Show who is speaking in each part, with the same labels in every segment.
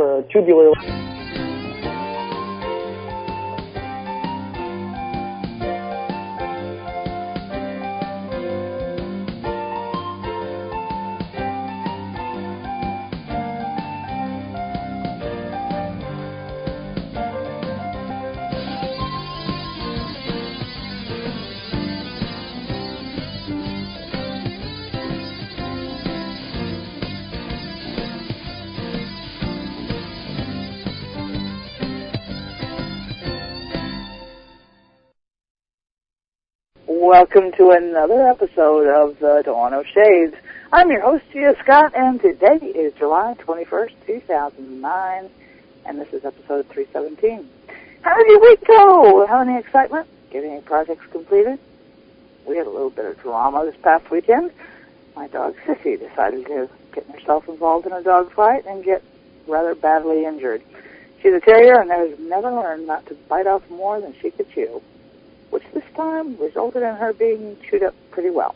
Speaker 1: for a tubular... Welcome to another episode of the Dawn of Shades. I'm your host, Gia Scott, and today is July 21st, 2009, and this is episode 317. How did your week go? Have any excitement? Get any projects completed? We had a little bit of drama this past weekend. My dog, Sissy, decided to get herself involved in a dog fight and get rather badly injured. She's a terrier and has never learned not to bite off more than she could chew, which this time resulted in her being chewed up pretty well.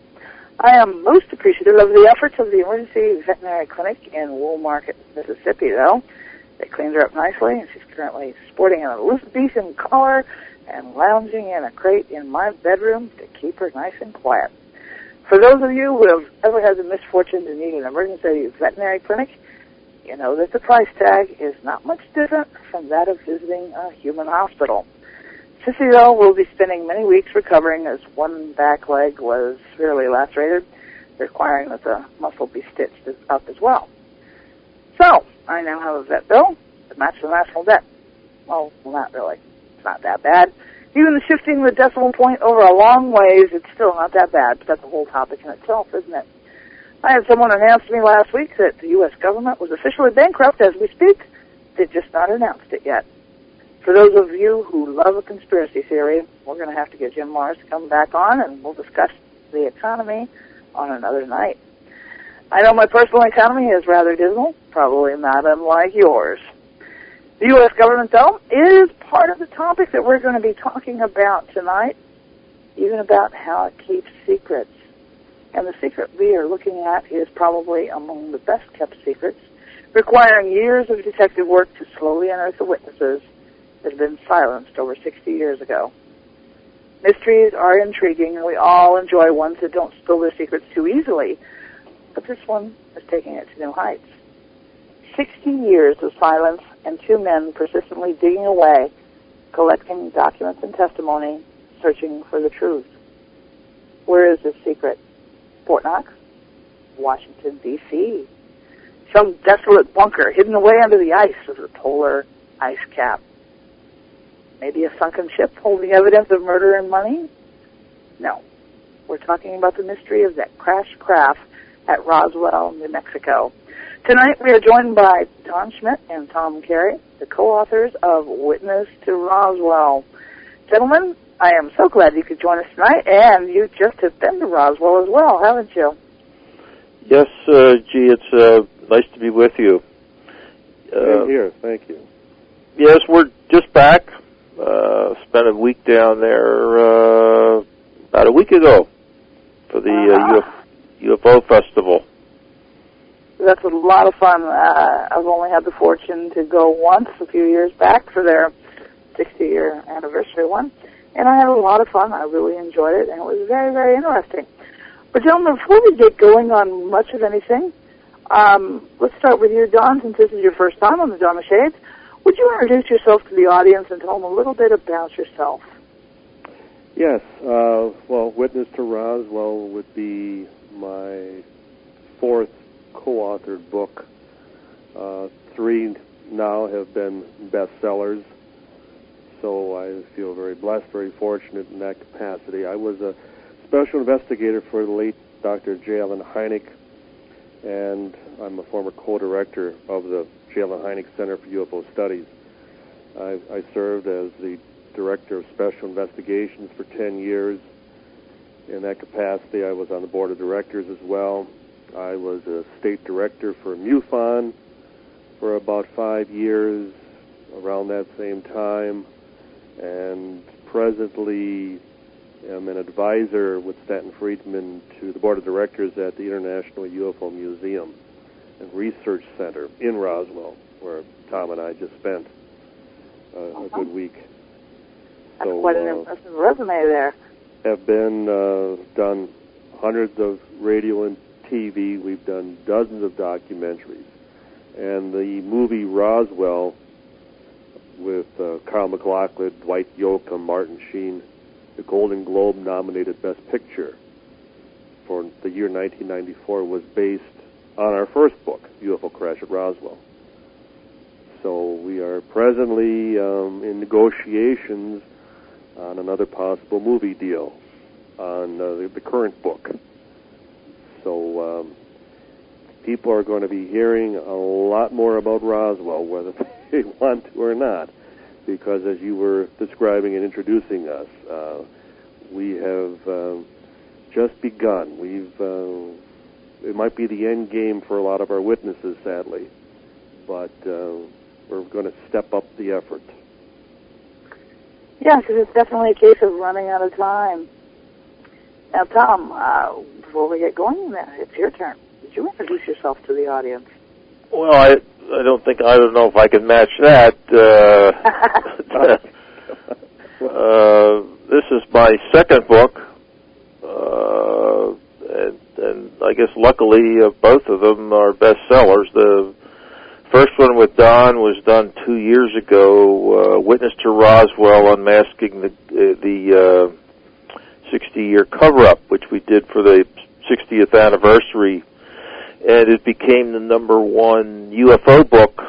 Speaker 1: I am most appreciative of the efforts of the emergency veterinary clinic in Wool Market, Mississippi, though. They cleaned her up nicely, and she's currently sporting an Elizabethan collar and lounging in a crate in my bedroom to keep her nice and quiet. For those of you who have ever had the misfortune to need an emergency veterinary clinic, you know that the price tag is not much different from that of visiting a human hospital. Sissy, though, will be spending many weeks recovering as one back leg was severely lacerated, requiring that the muscle be stitched up as well. So, I now have a vet bill to match the national debt. Well, not really. It's not that bad. Even shifting the decimal point over a long ways, it's still not that bad, but that's a whole topic in itself, isn't it? I had someone announce to me last week that the U.S. government was officially bankrupt as we speak. They've just not announced it yet. For those of you who love a conspiracy theory, we're going to have to get Jim Mars to come back on, and we'll discuss the economy on another night. I know my personal economy is rather dismal, probably not unlike yours. The U.S. government, though, is part of the topic that we're going to be talking about tonight, even about how it keeps secrets. And the secret we are looking at is probably among the best-kept secrets, requiring years of detective work to slowly unearth the witnesses that have been silenced over 60 years ago. Mysteries are intriguing, and we all enjoy ones that don't spill their secrets too easily. But this one is taking it to new heights. 60 years of silence and two men persistently digging away, collecting documents and testimony, searching for the truth. Where is this secret? Fort Knox? Washington, D.C. Some desolate bunker hidden away under the ice of the polar ice cap. Maybe a sunken ship holding evidence of murder and money? No. We're talking about the mystery of that crashed craft at Roswell, New Mexico. Tonight we are joined by Thom Schmitt and Tom Carey, the co-authors of Witness to Roswell. Gentlemen, I am so glad you could join us tonight, and you just have been to Roswell as well, haven't you?
Speaker 2: Yes, G, it's nice to be with you.
Speaker 3: Same here, thank you.
Speaker 2: Yes, we're just back. Spent a week down there about a week ago for the UFO Festival.
Speaker 1: That's a lot of fun. I've only had the fortune to go once a few years back for their 60-year anniversary one, and I had a lot of fun. I really enjoyed it, and it was very, very interesting. But, gentlemen, before we get going on much of anything, let's start with you, Don, since this is your first time on the Dawn of Shades. Would you introduce yourself to the audience and tell them a little bit about yourself?
Speaker 3: Yes, well, Witness to Roswell would be my fourth co-authored book. Three now have been bestsellers, so I feel very blessed, very fortunate in that capacity. I was a special investigator for the late Dr. J. Allen Hynek, and I'm a former co-director of the J. Allen Hynek Center for UFO Studies. I served as the Director of Special Investigations for 10 years. In that capacity, I was on the Board of Directors as well. I was a State Director for MUFON for about 5 years, around that same time, and presently am an advisor with Stanton Friedman to the Board of Directors at the international UFO Museum and Research Center in Roswell, where Thom and I just spent a good week.
Speaker 1: That's quite an impressive resume there.
Speaker 3: Have been done hundreds of radio and TV. We've done dozens of documentaries. And the movie Roswell with Kyle MacLachlan, Dwight Yoakam, Martin Sheen, the Golden Globe nominated Best Picture for the year 1994 was based on our first book, UFO Crash at Roswell. So we are presently in negotiations on another possible movie deal on the current book. So people are going to be hearing a lot more about Roswell, whether they want to or not, because as you were describing and introducing us, we have just begun. It might be the end game for a lot of our witnesses, sadly, but we're going to step up the effort.
Speaker 1: Yeah, because it's definitely a case of running out of time. Now, Thom, before we get going, it's your turn. Would you introduce yourself to the audience?
Speaker 2: Well, I don't know if I can match that. This is my second book, and I guess luckily both of them are bestsellers. The first one with Don was done 2 years ago, Witness to Roswell, Unmasking the 60-year cover-up, which we did for the 60th anniversary, and it became the #1 UFO book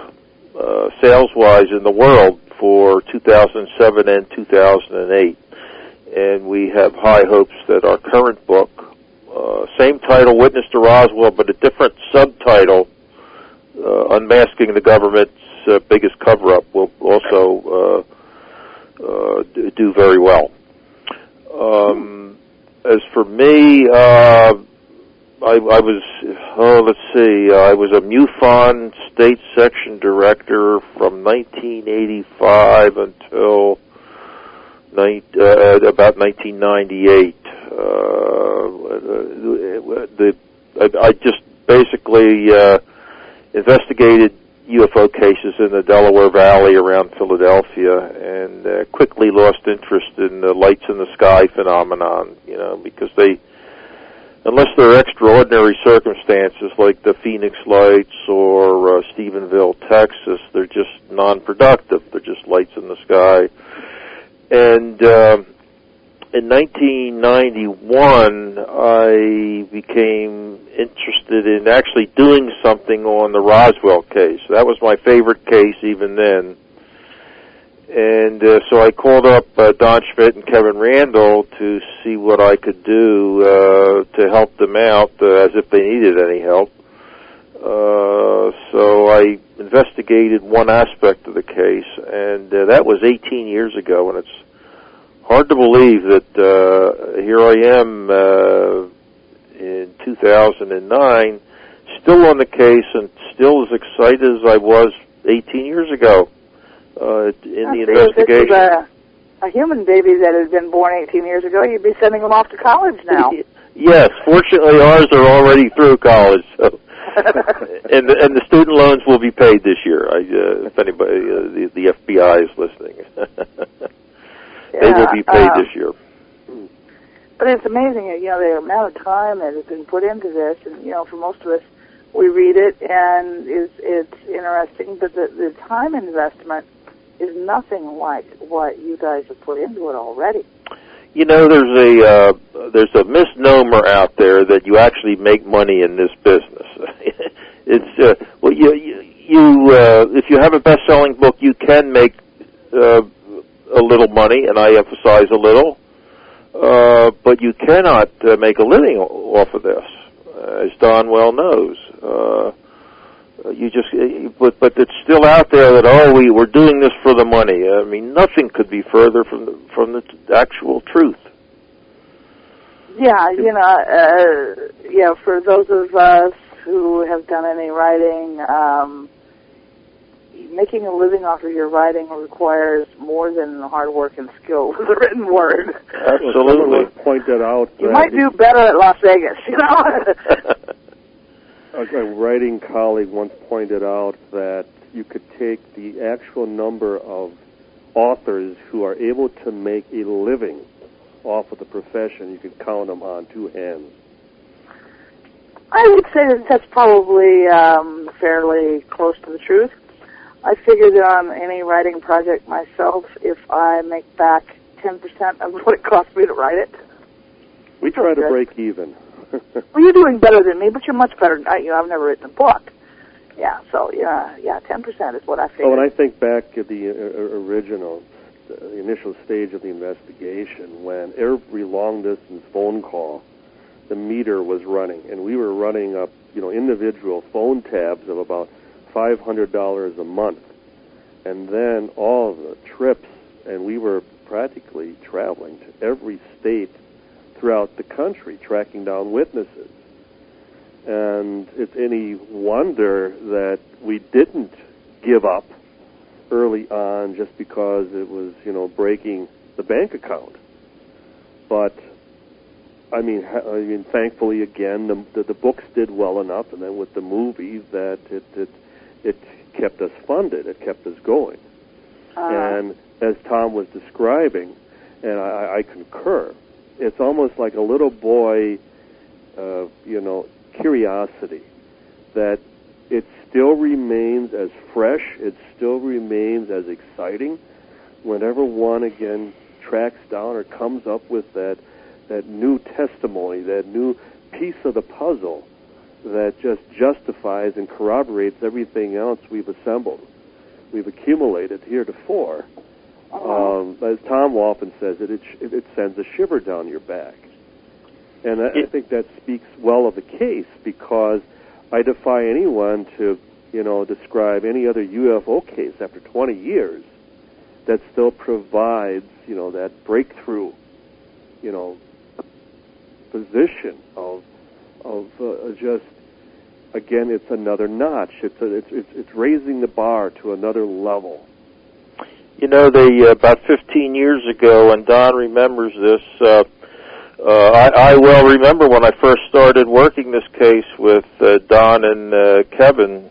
Speaker 2: sales-wise in the world for 2007 and 2008. And we have high hopes that our current book, same title, Witness to Roswell, but a different subtitle, Unmasking the Government's Biggest Cover-Up, will also do very well. As for me, I was a MUFON state section director from 1985 until about 1998. I just basically investigated UFO cases in the Delaware Valley around Philadelphia, and quickly lost interest in the lights in the sky phenomenon, because unless there are extraordinary circumstances like the Phoenix Lights or Stephenville, Texas, they're just non-productive. They're just lights in the sky. And in 1991, I became interested in actually doing something on the Roswell case. That was my favorite case even then. And so I called up Thom Schmitt and Kevin Randall to see what I could do to help them out, as if they needed any help. So I investigated one aspect of the case, and that was 18 years ago, and it's hard to believe that here I am in 2009, still on the case and still as excited as I was 18 years ago. In the investigation.
Speaker 1: If this was a human baby that had been born 18 years ago, you'd be sending them off to college now.
Speaker 2: Yes, fortunately ours are already through college, so and the student loans will be paid this year. If anybody, the FBI is listening, they will be paid this year.
Speaker 1: But it's amazing, the amount of time that has been put into this, and for most of us, we read it and it's interesting, but the time investment is nothing like what you guys have put into it already. There's a misnomer out there that you actually make money in this business. It's if you have a best-selling book, you can make a little money, and I emphasize a little, but you cannot make a living off of this, as Don well knows. But it's still out there that we're doing this for the money. I mean, nothing could be further from the actual truth. Yeah, for those of us who have done any writing, making a living off of your writing requires more than hard work and skill with the written word.
Speaker 2: Absolutely.
Speaker 3: Pointed out
Speaker 1: you might do better at Las Vegas,
Speaker 3: A writing colleague once pointed out that you could take the actual number of authors who are able to make a living off of the profession, you could count them on two hands.
Speaker 1: I would say that that's probably fairly close to the truth. I figure that on any writing project myself, if I make back 10% of what it cost me to write it.
Speaker 3: We try to break even.
Speaker 1: Well, you're doing better than me, but you're much better. I've never written a book. Yeah, so, 10% is what I figure.
Speaker 3: So when I think back at the original, the initial stage of the investigation, when every long-distance phone call, the meter was running, and we were running up, individual phone tabs of about $500 a month, and then all of the trips, and we were practically traveling to every state throughout the country, tracking down witnesses. And it's any wonder that we didn't give up early on just because it was, breaking the bank account. But I mean, thankfully, again, the books did well enough, and then with the movies, that it kept us funded, it kept us going. And as Thom was describing, and I concur, it's almost like a little boy, curiosity, that it still remains as fresh, it still remains as exciting whenever one again tracks down or comes up with that new testimony, that new piece of the puzzle that just justifies and corroborates everything else we've assembled, we've accumulated heretofore. As Thom often says, it sends a shiver down your back. And I think that speaks well of the case, because I defy anyone to, describe any other UFO case after 20 years that still provides, that breakthrough, position of just, again, it's another notch. It's raising the bar to another level.
Speaker 2: About 15 years ago, and Don remembers this, I well remember when I first started working this case with Don and Kevin.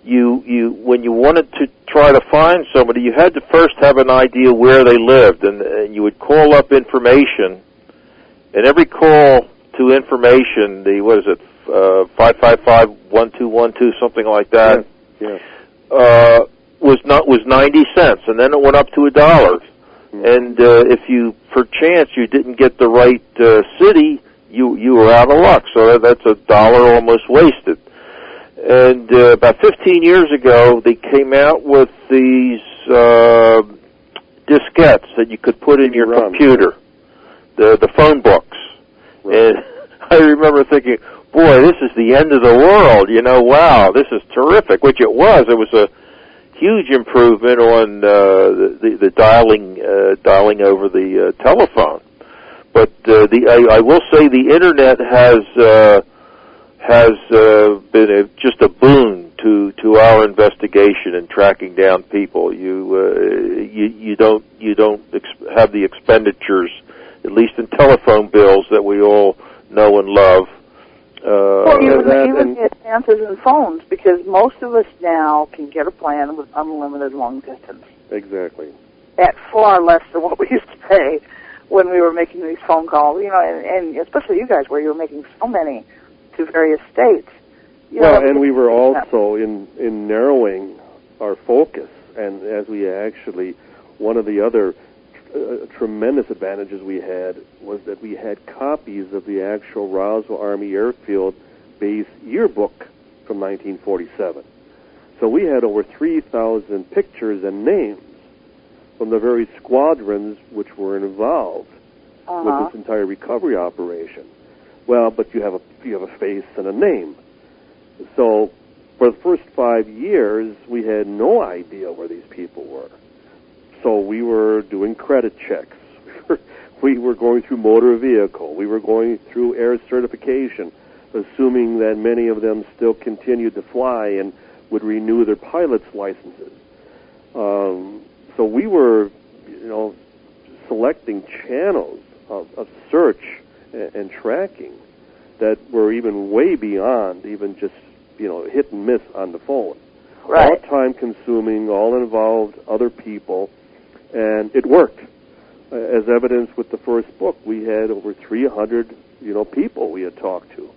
Speaker 2: When you wanted to try to find somebody, you had to first have an idea where they lived, and you would call up information. And every call to information, 555-1212, something like that, was 90 cents, and then it went up to $1. And if you, per chance, you didn't get the right city, you were out of luck. So that's $1 almost wasted. And about 15 years ago, they came out with these diskettes that you could put in your computer, the phone books. Right. And I remember thinking, boy, this is the end of the world. Wow, this is terrific, which it was. It was a huge improvement on the dialing over the telephone. But I will say the internet has been just a boon to our investigation and tracking down people. You don't have the expenditures, at least in telephone bills, that we all know and love.
Speaker 1: Even the advances in phones, because most of us now can get a plan with unlimited long distance.
Speaker 3: Exactly.
Speaker 1: At far less than what we used to pay when we were making these phone calls, and especially you guys, where you were making so many to various states.
Speaker 3: And we were also in narrowing our focus, and as we actually, one of the other tremendous advantages we had was that we had copies of the actual Roswell Army Airfield Base yearbook from 1947. So we had over 3,000 pictures and names from the very squadrons which were involved with this entire recovery operation. Well, but you have a face and a name. So for the first 5 years, we had no idea where these people were. So we were doing credit checks. We were going through motor vehicle. We were going through air certification, assuming that many of them still continued to fly and would renew their pilot's licenses. So we were, selecting channels of search and tracking that were even way beyond even just, hit and miss on the phone.
Speaker 1: Right.
Speaker 3: All time-consuming, all involved other people, and it worked. As evidenced with the first book, we had over 300, people we had talked to.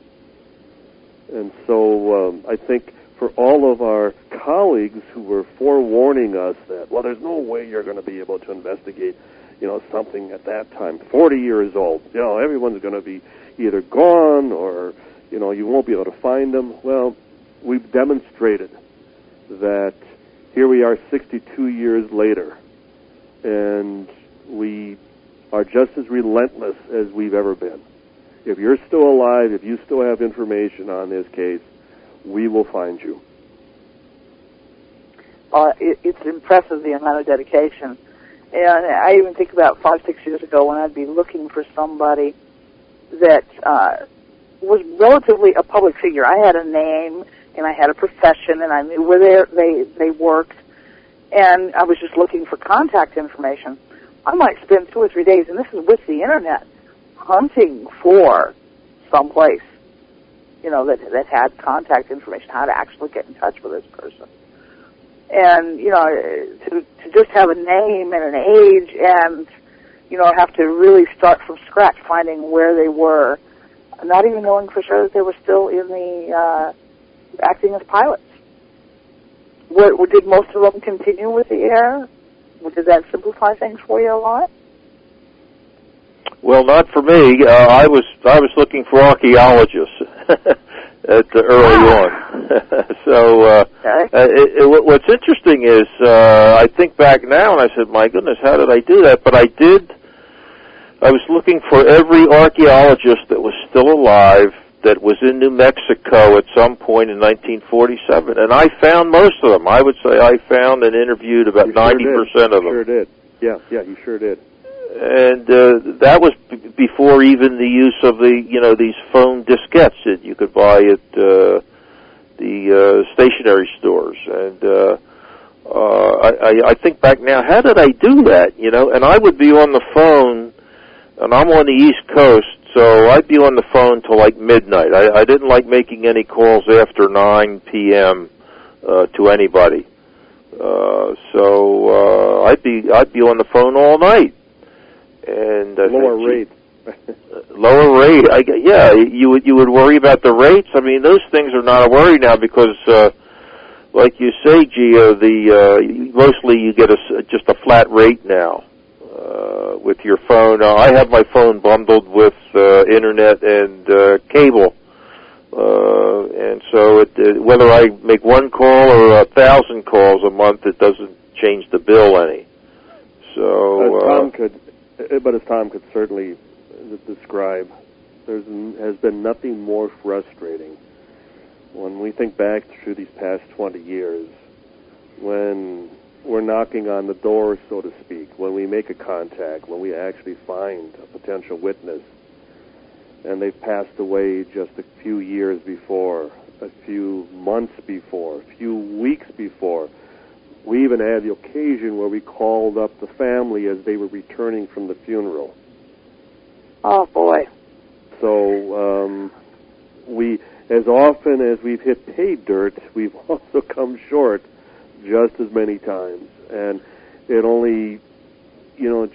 Speaker 3: And so I think for all of our colleagues who were forewarning us that, well, there's no way you're going to be able to investigate, something at that time, 40 years old, everyone's going to be either gone or, you won't be able to find them. Well, we've demonstrated that here we are 62 years later, and we are just as relentless as we've ever been. If you're still alive, if you still have information on this case, we will find you.
Speaker 1: It's impressive, the amount of dedication. And I even think about 5-6 years ago when I'd be looking for somebody that was relatively a public figure. I had a name, and I had a profession, and I knew where they worked, and I was just looking for contact information. I might spend 2 or 3 days, and this is with the Internet, hunting for someplace, that had contact information, how to actually get in touch with this person. And, to just have a name and an age and, have to really start from scratch finding where they were, not even knowing for sure that they were still in the, acting as pilots. Did most of them continue with the air? Did that simplify things for you a lot?
Speaker 2: Well, not for me. I was looking for archaeologists early on. So what's interesting is I think back now and I said, my goodness, how did I do that? But I was looking for every archaeologist that was still alive that was in New Mexico at some point in 1947, and I found most of them. I would say I found and interviewed about 90% of them.
Speaker 3: Sure did. Yeah, you sure did.
Speaker 2: And that was before even the use of these phone diskettes that you could buy at the stationery stores. And I think back now, how did I do that? And I would be on the phone, and I'm on the East Coast, so I'd be on the phone till like midnight. I didn't like making any calls after 9 p.m. To anybody. So I'd be on the phone all night. And
Speaker 3: lower rate.
Speaker 2: Lower rate. You would worry about the rates. I mean, those things are not a worry now because, like you say, Gia, mostly you get just a flat rate now with your phone. I have my phone bundled with internet and cable, and so whether I make one call or 1,000 calls a month, it doesn't change the bill any. So
Speaker 3: But as Tom could certainly describe, there has been nothing more frustrating when we think back through these past 20 years, when we're knocking on the door, so to speak, when we make a contact, when we actually find a potential witness, and they've passed away just a few years before, a few months before, a few weeks before. We even had the occasion where we called up the family as they were returning from the funeral.
Speaker 1: Oh, boy.
Speaker 3: So we, as often as we've hit pay dirt, we've also come short just as many times. And it only,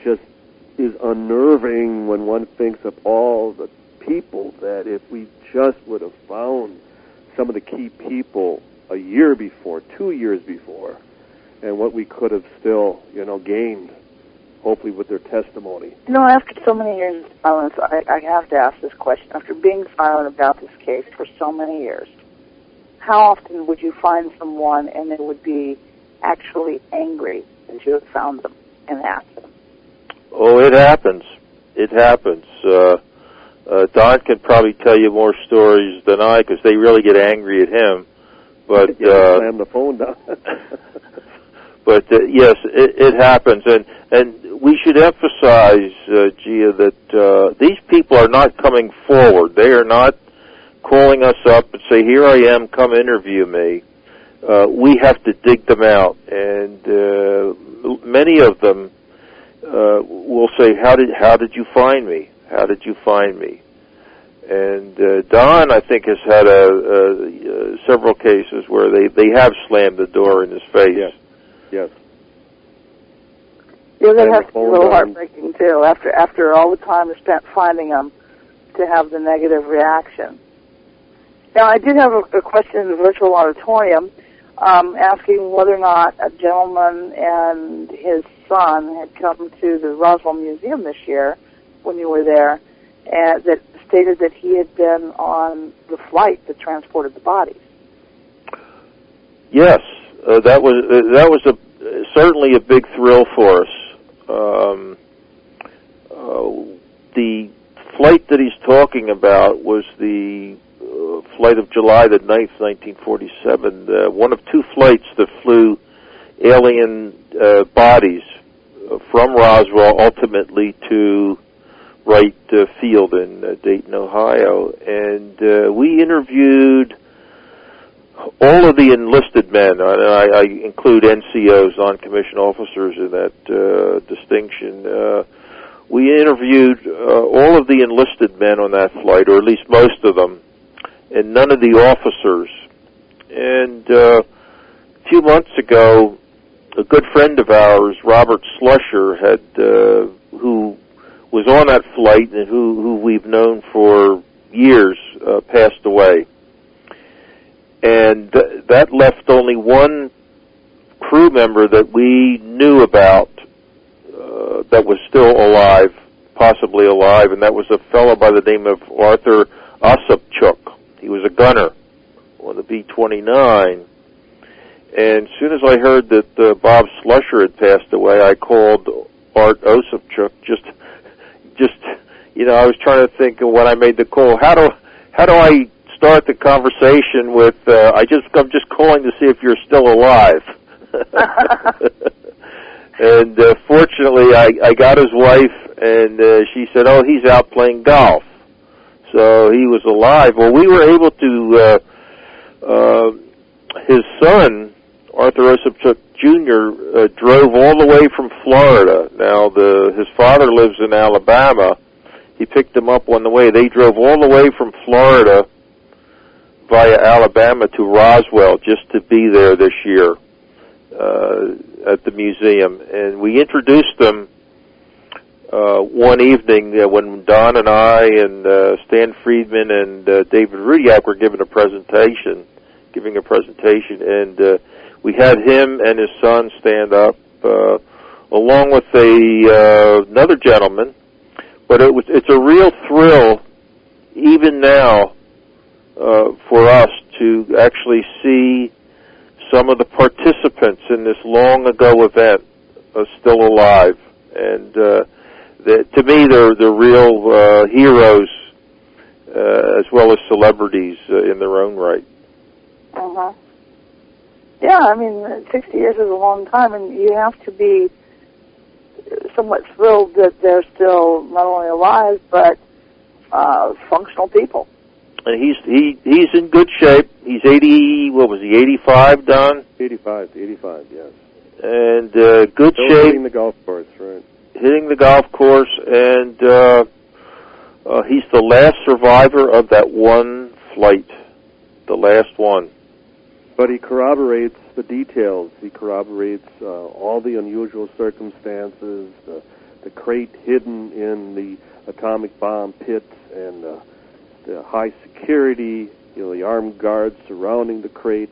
Speaker 3: just is unnerving when one thinks of all the people that if we just would have found some of the key people a year before, 2 years before, and what we could have still, gained, hopefully with their testimony.
Speaker 1: After so many years of silence, I have to ask this question. After being silent about this case for so many years, how often would you find someone and they would be actually angry that you had found them and asked them?
Speaker 2: Oh, it happens. It happens. Don can probably tell you more stories than I, because they really get angry at him. But
Speaker 3: slam the phone down.
Speaker 2: But yes, it happens, and we should emphasize, Gia, that these people are not coming forward. They are not calling us up and say, "Here I am, come interview me." We have to dig them out, and many of them will say, "How did you find me? How did you find me?" And Don, I think, has had several cases where they have slammed the door in his face.
Speaker 3: Yes.
Speaker 1: Yeah, that has to be a little heartbreaking, too, after all the time spent finding them, to have the negative reaction. Now, I did have a question in the virtual auditorium asking whether or not a gentleman and his son had come to the Roswell Museum this year when you were there, and that stated that he had been on the flight that transported the bodies.
Speaker 2: Yes, that was certainly a big thrill for us. The flight that he's talking about was the flight of July the 9th, 1947, one of two flights that flew alien bodies from Roswell ultimately to Wright Field in Dayton, Ohio. And we interviewed all of the enlisted men. I include NCOs, non-commissioned officers, in that distinction. We interviewed all of the enlisted men on that flight, or at least most of them, and none of the officers. And a few months ago, a good friend of ours, Robert Slusher, who was on that flight and who we've known for years, passed away. And that left only one crew member that we knew about that was still alive, possibly alive, and that was a fellow by the name of Arthur Ossipchuk. He was a gunner on the B-29. And as soon as I heard that Bob Slusher had passed away, I called Art Ossipchuk. Just I was trying to think of when I made the call. How do I start the conversation with? I'm just calling to see if you're still alive. And fortunately, I got his wife, and she said, "Oh, he's out playing golf." So he was alive. Well, we were able to. His son, Arthur Ossipchuk Jr., drove all the way from Florida. Now, his father lives in Alabama. He picked him up on the way. They drove all the way from Florida via Alabama to Roswell just to be there this year at the museum. And we introduced them one evening when Don and I and Stan Friedman and David Rudiak were giving a presentation, and we had him and his son stand up, along with another gentleman. But it's a real thrill, even now, for us to actually see some of the participants in this long ago event still alive, and to me, they're real heroes as well as celebrities in their own right.
Speaker 1: Uh-huh. Yeah, I mean, 60 years is a long time, and you have to be somewhat thrilled that they're still not only alive, but functional people.
Speaker 2: And he's in good shape. He's 80, what was he, 85, Don?
Speaker 3: 85, yes.
Speaker 2: And good
Speaker 3: Still
Speaker 2: shape.
Speaker 3: hitting the golf course, right.
Speaker 2: Hitting the golf course, and he's the last survivor of that one flight, the last one.
Speaker 3: But he corroborates the details. He corroborates all the unusual circumstances, the crate hidden in the atomic bomb pits, and the high security, the armed guards surrounding the crate,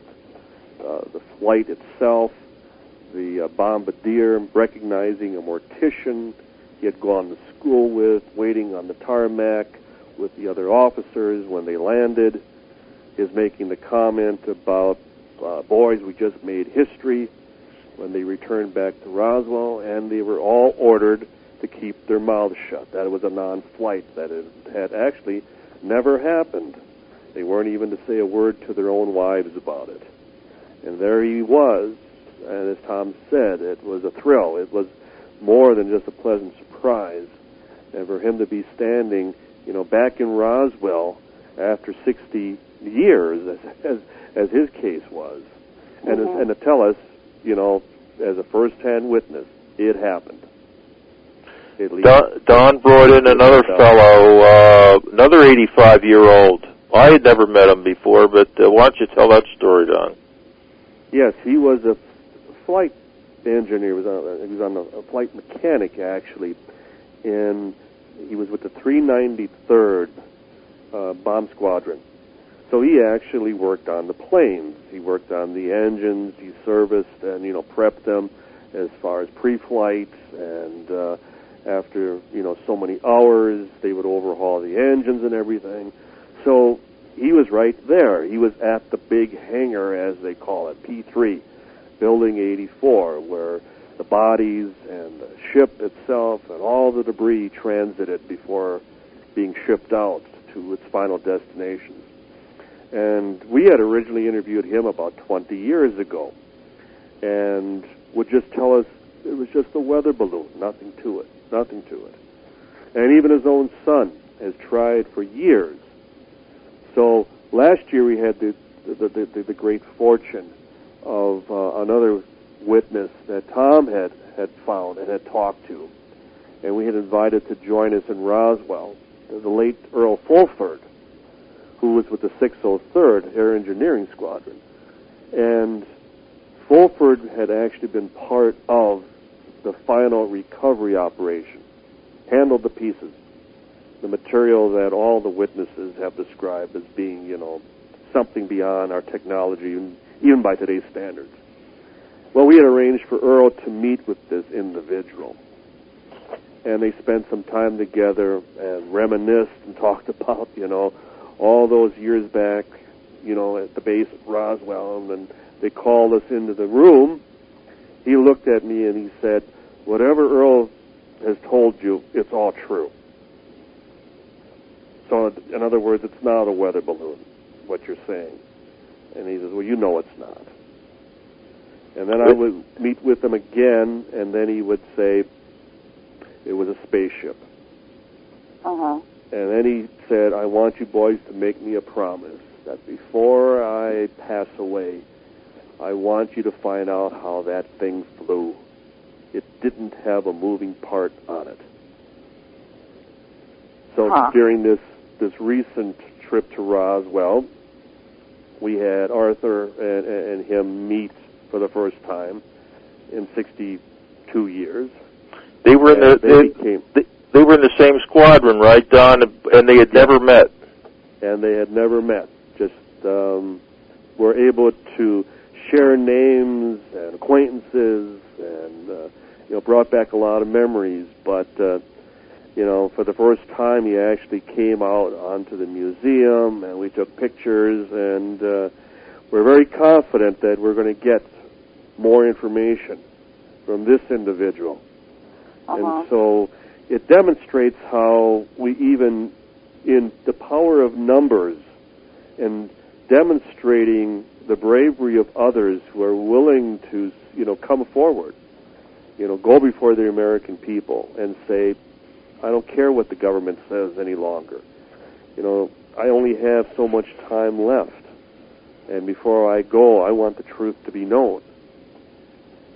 Speaker 3: the flight itself, the bombardier recognizing a mortician he had gone to school with, waiting on the tarmac with the other officers when they landed, his making the comment about, boys, we just made history when they returned back to Roswell, and they were all ordered to keep their mouths shut. That it was a non-flight, that it had actually never happened. They weren't even to say a word to their own wives about it. And there he was, and as Thom said, it was a thrill. It was more than just a pleasant surprise. And for him to be standing, back in Roswell after 60 years, as his case was, and to tell us, as a first-hand witness, it happened. at least.
Speaker 2: Don brought in another fellow, another 85-year-old. I had never met him before, but why don't you tell that story, Don?
Speaker 3: Yes, he was a flight engineer. He was on a flight mechanic, actually, and he was with the 393rd Bomb Squadron. So he actually worked on the planes. He worked on the engines. He serviced and, prepped them as far as pre-flight. And after, so many hours, they would overhaul the engines and everything. So he was right there. He was at the big hangar, as they call it, P3, Building 84, where the bodies and the ship itself and all the debris transited before being shipped out to its final destinations. And we had originally interviewed him about 20 years ago, and would just tell us it was just a weather balloon, nothing to it. And even his own son has tried for years. So last year we had the great fortune of another witness that Thom had found and had talked to, and we had invited to join us in Roswell, the late Earl Fulford, who was with the 603rd Air Engineering Squadron. And Fulford had actually been part of the final recovery operation, handled the pieces, the material that all the witnesses have described as being, something beyond our technology, even by today's standards. Well, we had arranged for Earl to meet with this individual, and they spent some time together and reminisced and talked about, all those years back, at the base at Roswell, and they called us into the room. He looked at me and he said, "Whatever Earl has told you, it's all true." So, in other words, it's not a weather balloon, what you're saying. And he says, "Well, it's not." And then I would meet with him again, and then he would say it was a spaceship.
Speaker 1: Uh-huh.
Speaker 3: And then he said, "I want you boys to make me a promise that before I pass away, I want you to find out how that thing flew. It didn't have a moving part on it." So during this recent trip to Roswell, we had Arthur and him meet for the first time in 62 years.
Speaker 2: They were in they were in the same squadron, right, Don? And they had never met.
Speaker 3: And they had never met. Just were able to share names and acquaintances, and brought back a lot of memories. But for the first time, he actually came out onto the museum, and we took pictures, and we're very confident that we're going to get more information from this individual.
Speaker 1: Uh-huh.
Speaker 3: And so it demonstrates how we, even in the power of numbers and demonstrating the bravery of others who are willing to, come forward, go before the American people and say, "I don't care what the government says any longer. I only have so much time left. And before I go, I want the truth to be known."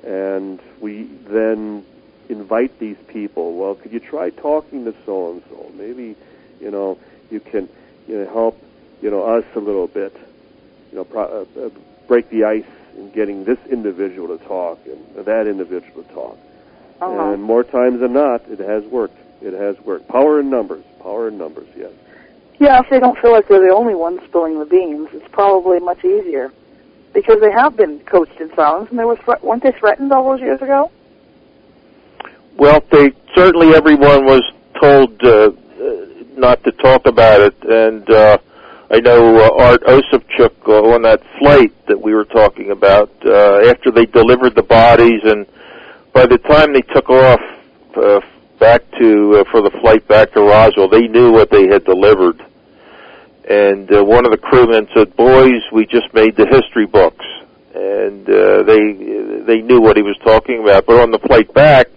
Speaker 3: And we then invite these people. "Well, could you try talking to so-and-so? Maybe, you can help, us a little bit, break the ice in getting this individual to talk and that individual to talk."
Speaker 1: Uh-huh.
Speaker 3: And more times than not, it has worked. It has worked. Power in numbers, yes.
Speaker 1: Yeah, if they don't feel like they're the only ones spilling the beans, it's probably much easier. Because they have been coached in silence, and weren't they threatened all those years ago?
Speaker 2: Well, certainly everyone was told not to talk about it, and I know Art Osipchuk on that flight that we were talking about, after they delivered the bodies, and by the time they took off back for the flight back to Roswell, they knew what they had delivered. And one of the crewmen said, "Boys, we just made the history books." And they knew what he was talking about. But on the flight back,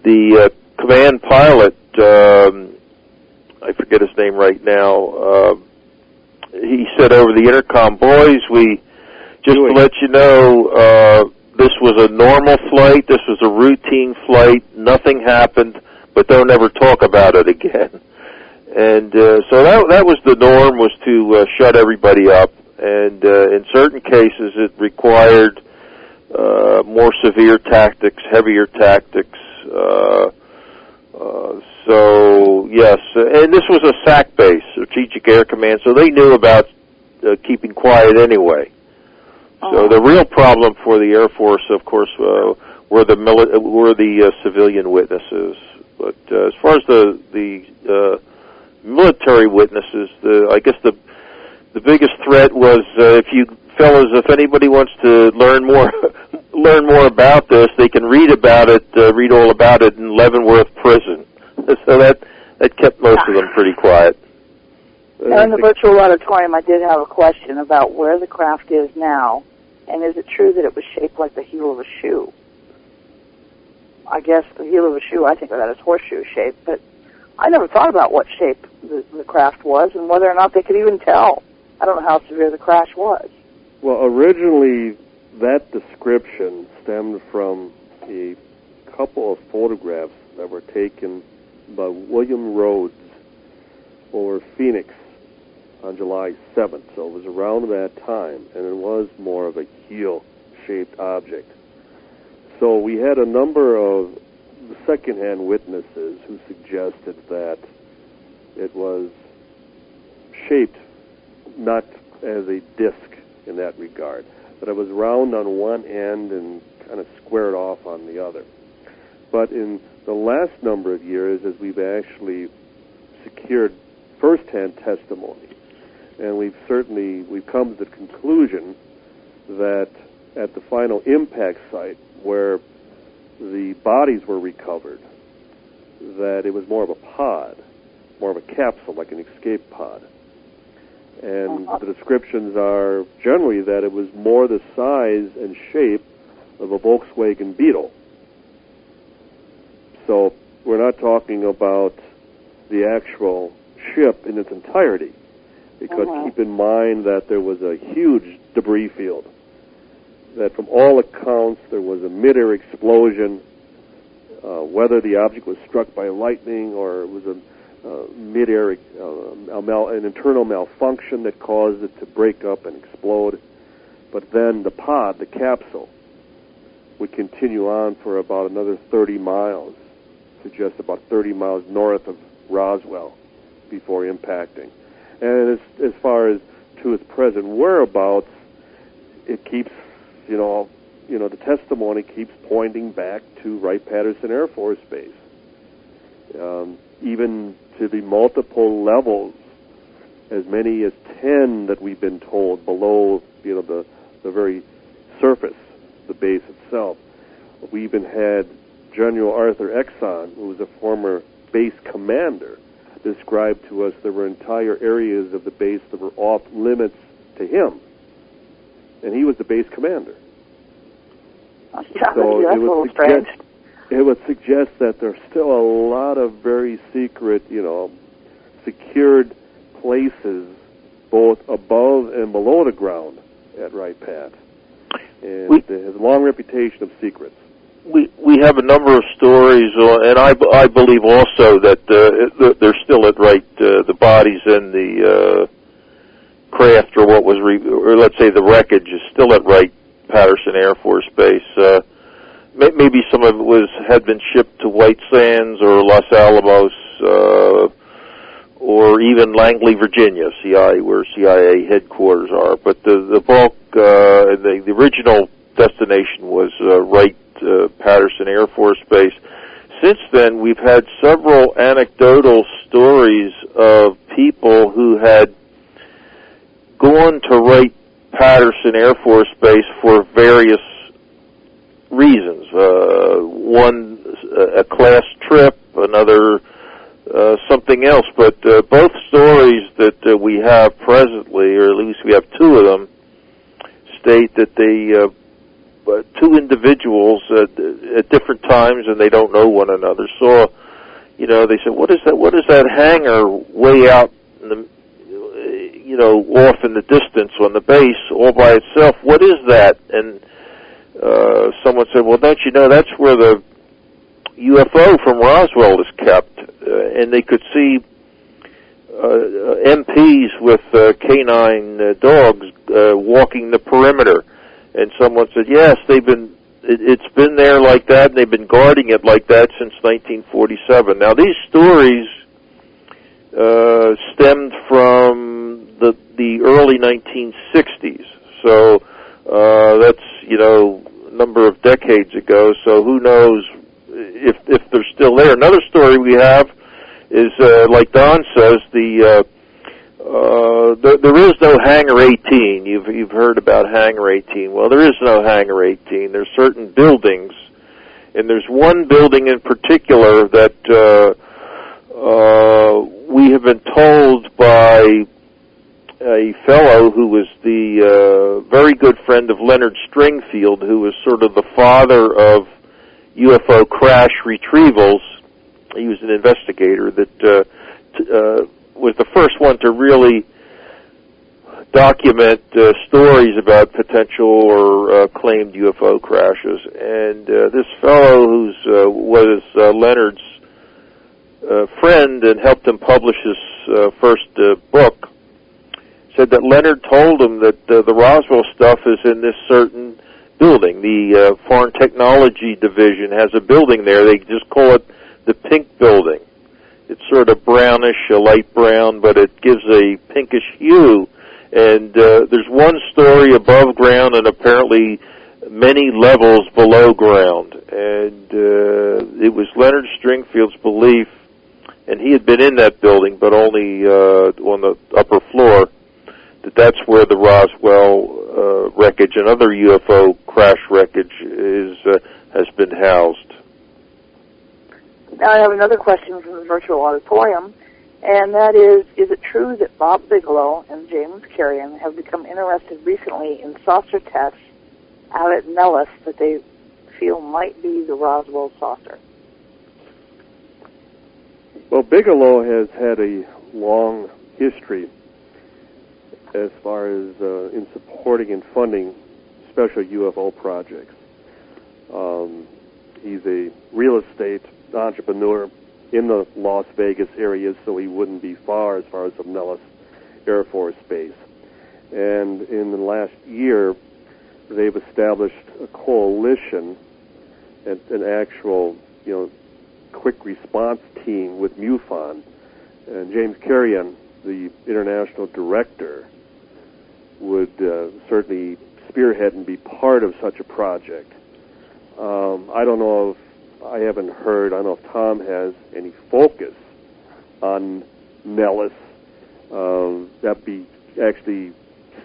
Speaker 2: the command pilot, I forget his name right now, he said over the intercom, "Boys, just to let you know, this was a normal flight. This was a routine flight. Nothing happened. but don't ever talk about it again. And so that was the norm, was to shut everybody up. And in certain cases, it required more severe tactics, heavier tactics. So, yes, and this was a SAC base, Strategic Air Command, so they knew about keeping quiet anyway. So the real problem for the Air Force, of course, were the civilian witnesses. But as far as the military witnesses, I guess the biggest threat was if anybody wants to learn more about this, they can read all about it in Leavenworth Prison. So that kept most of them pretty quiet.
Speaker 1: Now, in the virtual auditorium, I did have a question about where the craft is now, and is it true that it was shaped like the heel of a shoe? I guess the heel of a shoe, I think of that as horseshoe shape, but I never thought about what shape the craft was and whether or not they could even tell. I don't know how severe the crash was.
Speaker 3: Well, originally, that description stemmed from a couple of photographs that were taken by William Rhodes over Phoenix on July 7th. So it was around that time, and it was more of a heel-shaped object. So we had a number of second-hand witnesses who suggested that it was shaped not as a disc in that regard, but it was round on one end and kind of squared off on the other. But in the last number of years, as we've actually secured first-hand testimony, and we've come to the conclusion that at the final impact site where the bodies were recovered, that it was more of a pod, more of a capsule, like an escape pod. And the descriptions are generally that it was more the size and shape of a Volkswagen Beetle. So we're not talking about the actual ship in its entirety, because keep in mind that there was a huge debris field, that from all accounts there was a mid-air explosion, whether the object was struck by lightning or it was a mid-air, an internal malfunction that caused it to break up and explode. But then the pod, the capsule, would continue on for about another 30 miles, suggest about 30 miles north of Roswell before impacting. And as far as to its present whereabouts, it keeps, the testimony keeps pointing back to Wright-Patterson Air Force Base. Even to the multiple levels, as many as 10 that we've been told below, the very surface, the base itself. We even had General Arthur Exxon, who was a former base commander, describe to us there were entire areas of the base that were off limits to him, and he was the base commander.
Speaker 1: So that's a little strange.
Speaker 3: It would suggest that there's still a lot of very secret, secured places both above and below the ground at Wright-Pat. And it has a long reputation of secrets.
Speaker 2: We have a number of stories, and I believe also that they're still at Wright, the bodies in the craft, or or let's say the wreckage is still at Wright-Patterson Air Force Base. Maybe some of it had been shipped to White Sands or Los Alamos, or even Langley, Virginia, where CIA headquarters are. But the bulk, the original destination was Wright-Patterson Air Force Base. Since then, we've had several anecdotal stories of people who had gone to Wright-Patterson Air Force Base for various reasons. One, a class trip, another, something else. But both stories that we have presently, or at least we have two of them, state that two individuals at different times, and they don't know one another, saw, they said, what is that hangar way out in the, off in the distance on the base all by itself? What is that? And someone said, well, don't you know that's where the UFO from Roswell is kept, and they could see MPs with canine dogs walking the perimeter. And someone said, yes, it's been there like that, and they've been guarding it like that since 1947. Now, these stories stemmed from the early 1960s, so that's, a number of decades ago, so who knows if they're still there. Another story we have is, like Don says, there is no Hangar 18. You've heard about Hangar 18. Well, there is no Hangar 18. There's certain buildings, and there's one building in particular that we have been told by a fellow who was the very good friend of Leonard Stringfield, who was sort of the father of UFO crash retrievals. He was an investigator that was the first one to really document stories about potential or claimed UFO crashes. And this fellow was Leonard's friend and helped him publish his first book, said that Leonard told him that the Roswell stuff is in this certain building. The Foreign Technology Division has a building there. They just call it the Pink Building. It's sort of brownish, a light brown, but it gives a pinkish hue. And there's one story above ground and apparently many levels below ground. And it was Leonard Stringfield's belief, and he had been in that building, but only on the upper floor, that's where the Roswell wreckage and other UFO crash wreckage has been housed.
Speaker 1: Now I have another question from the virtual auditorium, and that is it true that Bob Bigelow and James Carrion have become interested recently in saucer tests out at Nellis that they feel might be the Roswell saucer?
Speaker 3: Well, Bigelow has had a long history as far as in supporting and funding special UFO projects. He's a real estate entrepreneur in the Las Vegas area, so he wouldn't be far as far as the Nellis Air Force Base. And in the last year, they've established a coalition, an actual, quick response team with MUFON. And James Carrion, the international director, would certainly spearhead and be part of such a project. I don't know if I haven't heard, I don't know if Tom has any focus on Nellis. That'd be actually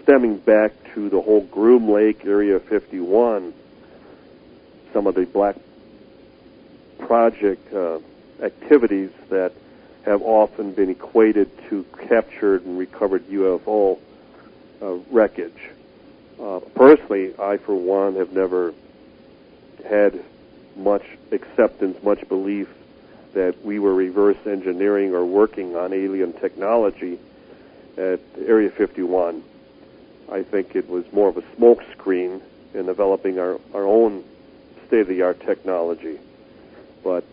Speaker 3: stemming back to the whole Groom Lake Area 51, some of the Black Project activities that have often been equated to captured and recovered UFO wreckage. Personally, I, for one, have never had much acceptance, much belief that we were reverse engineering or working on alien technology at Area 51. I think it was more of a smokescreen in developing our own state-of-the-art technology. But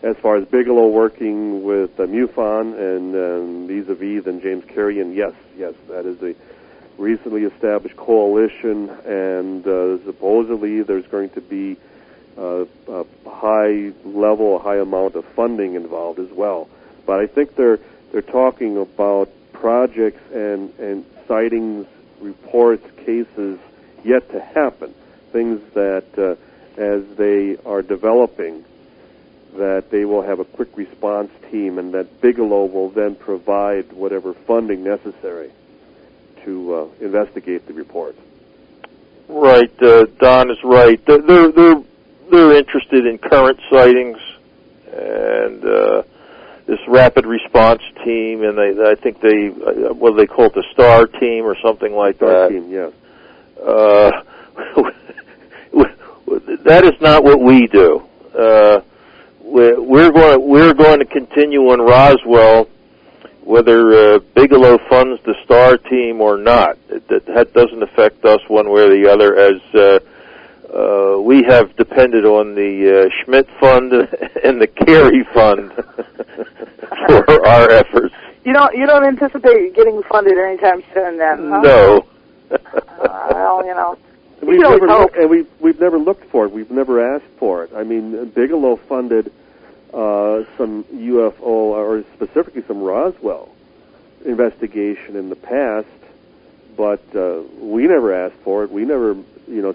Speaker 3: as far as Bigelow working with MUFON and vis-a-vis and James Carrion, yes, that is a recently established coalition, and supposedly there's going to be a high amount of funding involved as well. But I think they're talking about projects and sightings, reports, cases yet to happen, things that as they are developing, that they will have a quick response team, and that Bigelow will then provide whatever funding necessary to investigate the reports.
Speaker 2: Right, Don is right. They're interested in current sightings and this rapid response team, and I think they what do they call it, the STAR team or something like that.
Speaker 3: STAR team, yes.
Speaker 2: That is not what we do. We're going to continue on Roswell, whether Bigelow funds the STAR team or not. That doesn't affect us one way or the other. As we have depended on the Schmitt Fund and the Carey Fund for our efforts.
Speaker 1: You don't anticipate getting funded anytime soon, then? Huh?
Speaker 2: No.
Speaker 1: Well, you know.
Speaker 3: We've never looked for it. We've never asked for it. I mean, Bigelow funded some UFO, or specifically some Roswell investigation in the past, but we never asked for it. We never,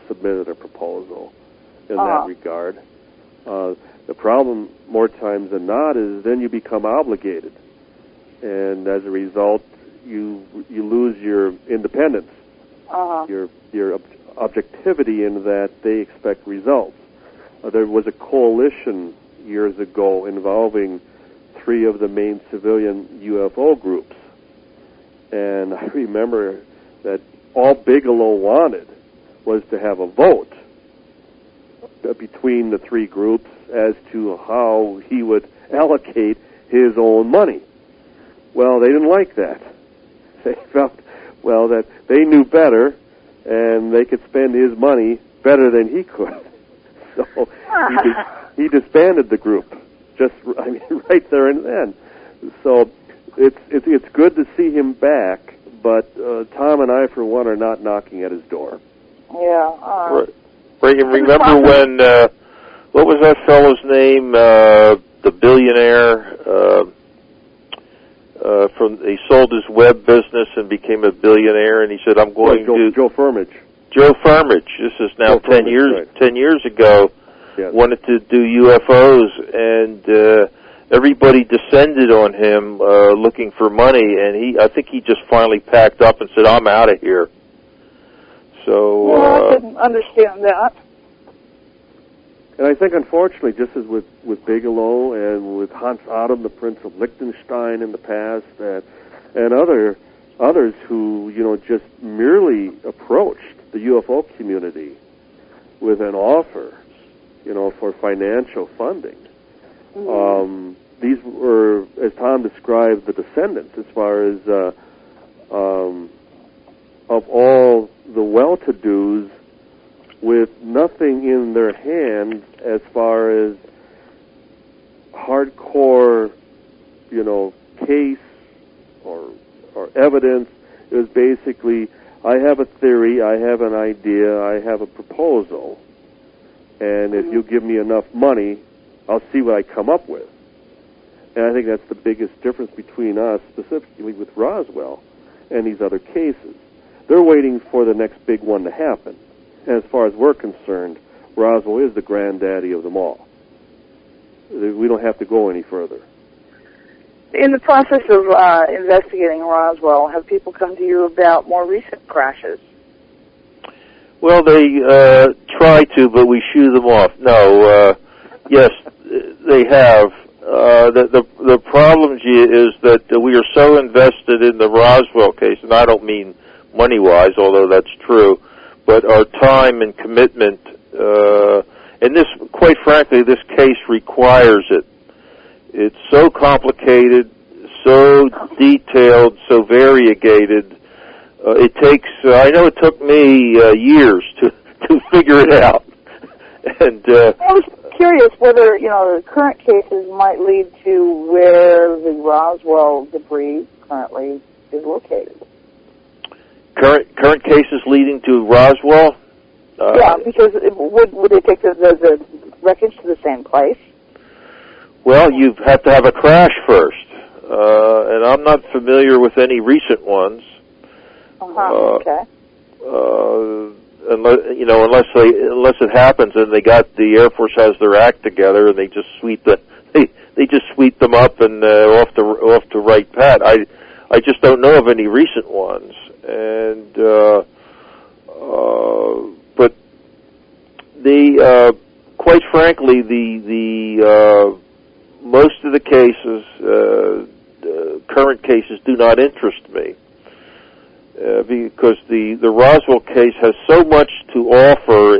Speaker 3: submitted a proposal in that regard. The problem, more times than not, is then you become obligated, and as a result, you lose your independence, your objectivity in that they expect results. There was a coalition years ago involving 3 of the main civilian UFO groups, and I remember that all Bigelow wanted was to have a vote between the 3 groups as to how he would allocate his own money. Well, they didn't like that. They felt, that they knew better, and they could spend his money better than he could. So he disbanded the group, right there and then. So it's good to see him back, but Thom and I, for one, are not knocking at his door.
Speaker 1: Yeah.
Speaker 2: Remember when, what was that fellow's name, the billionaire, he sold his web business and became a billionaire, and he said, I'm going to...
Speaker 3: Joe Firmage.
Speaker 2: Joe Firmage. This is now 10 years ago.
Speaker 3: Yes.
Speaker 2: Wanted to do UFOs, and everybody descended on him looking for money, and I think he just finally packed up and said, I'm out of here. So
Speaker 1: I didn't understand that.
Speaker 3: And I think, unfortunately, just as with Bigelow and with Hans Adam, the Prince of Liechtenstein in the past, and others who, just merely approached the UFO community with an offer, for financial funding.
Speaker 1: Mm-hmm.
Speaker 3: These were, as Thom described, the descendants, as far as of all the well-to-dos, with nothing in their hands as far as hardcore, case or evidence. It was basically, I have a theory, I have an idea, I have a proposal, and if you give me enough money, I'll see what I come up with. And I think that's the biggest difference between us, specifically with Roswell, and these other cases. They're waiting for the next big one to happen. And as far as we're concerned, Roswell is the granddaddy of them all. We don't have to go any further.
Speaker 1: In the process of investigating Roswell, have people come to you about more recent crashes?
Speaker 2: Well, they try to, but we shoo them off. No, yes, they have. The problem, Gia, is that we are so invested in the Roswell case, and I don't mean money-wise, although that's true, but our time and commitment, and this, quite frankly, this case requires it. It's so complicated, so detailed, so variegated. It takes, I know it took me years to figure it out. And
Speaker 1: I was curious whether, the current cases might lead to where the Roswell debris currently is located.
Speaker 2: Current cases leading to Roswell?
Speaker 1: Yeah, because would they take the wreckage to the same place?
Speaker 2: Well, you have to have a crash first, and I'm not familiar with any recent ones.
Speaker 1: Okay.
Speaker 2: Unless it happens and the Air Force has their act together and they just sweep them up and off to right pat. I just don't know of any recent ones, and but quite frankly, the most of the cases, current cases, do not interest me. Because the Roswell case has so much to offer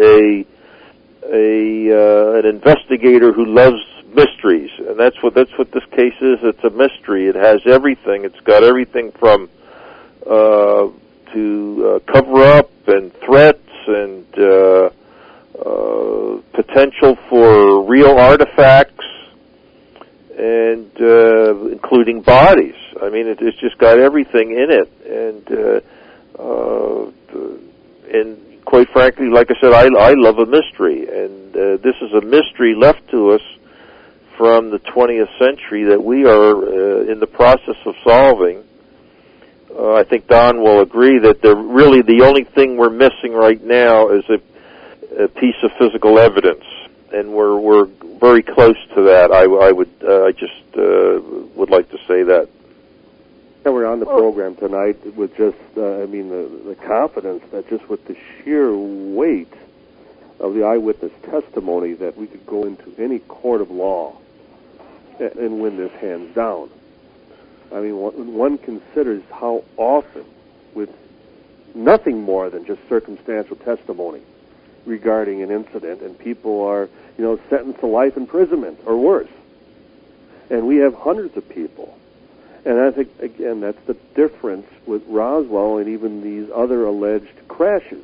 Speaker 2: an investigator who loves mysteries, and that's what this case is. It's a mystery. It has everything. It's got everything from to cover up and threats and potential for real artifacts, and including bodies. I mean, it's just got everything in it, and quite frankly, like I said, I love a mystery, and this is a mystery left to us from the 20th century that we are in the process of solving. I think Don will agree that really the only thing we're missing right now is a piece of physical evidence, and we're very close to that. I just would like to say that.
Speaker 3: And we're on the program tonight with just, the confidence that just with the sheer weight of the eyewitness testimony that we could go into any court of law and win this hands down. I mean, when one considers how often, with nothing more than just circumstantial testimony regarding an incident, and people are, sentenced to life imprisonment or worse, and we have hundreds of people. And I think, again, that's the difference with Roswell and even these other alleged crashes.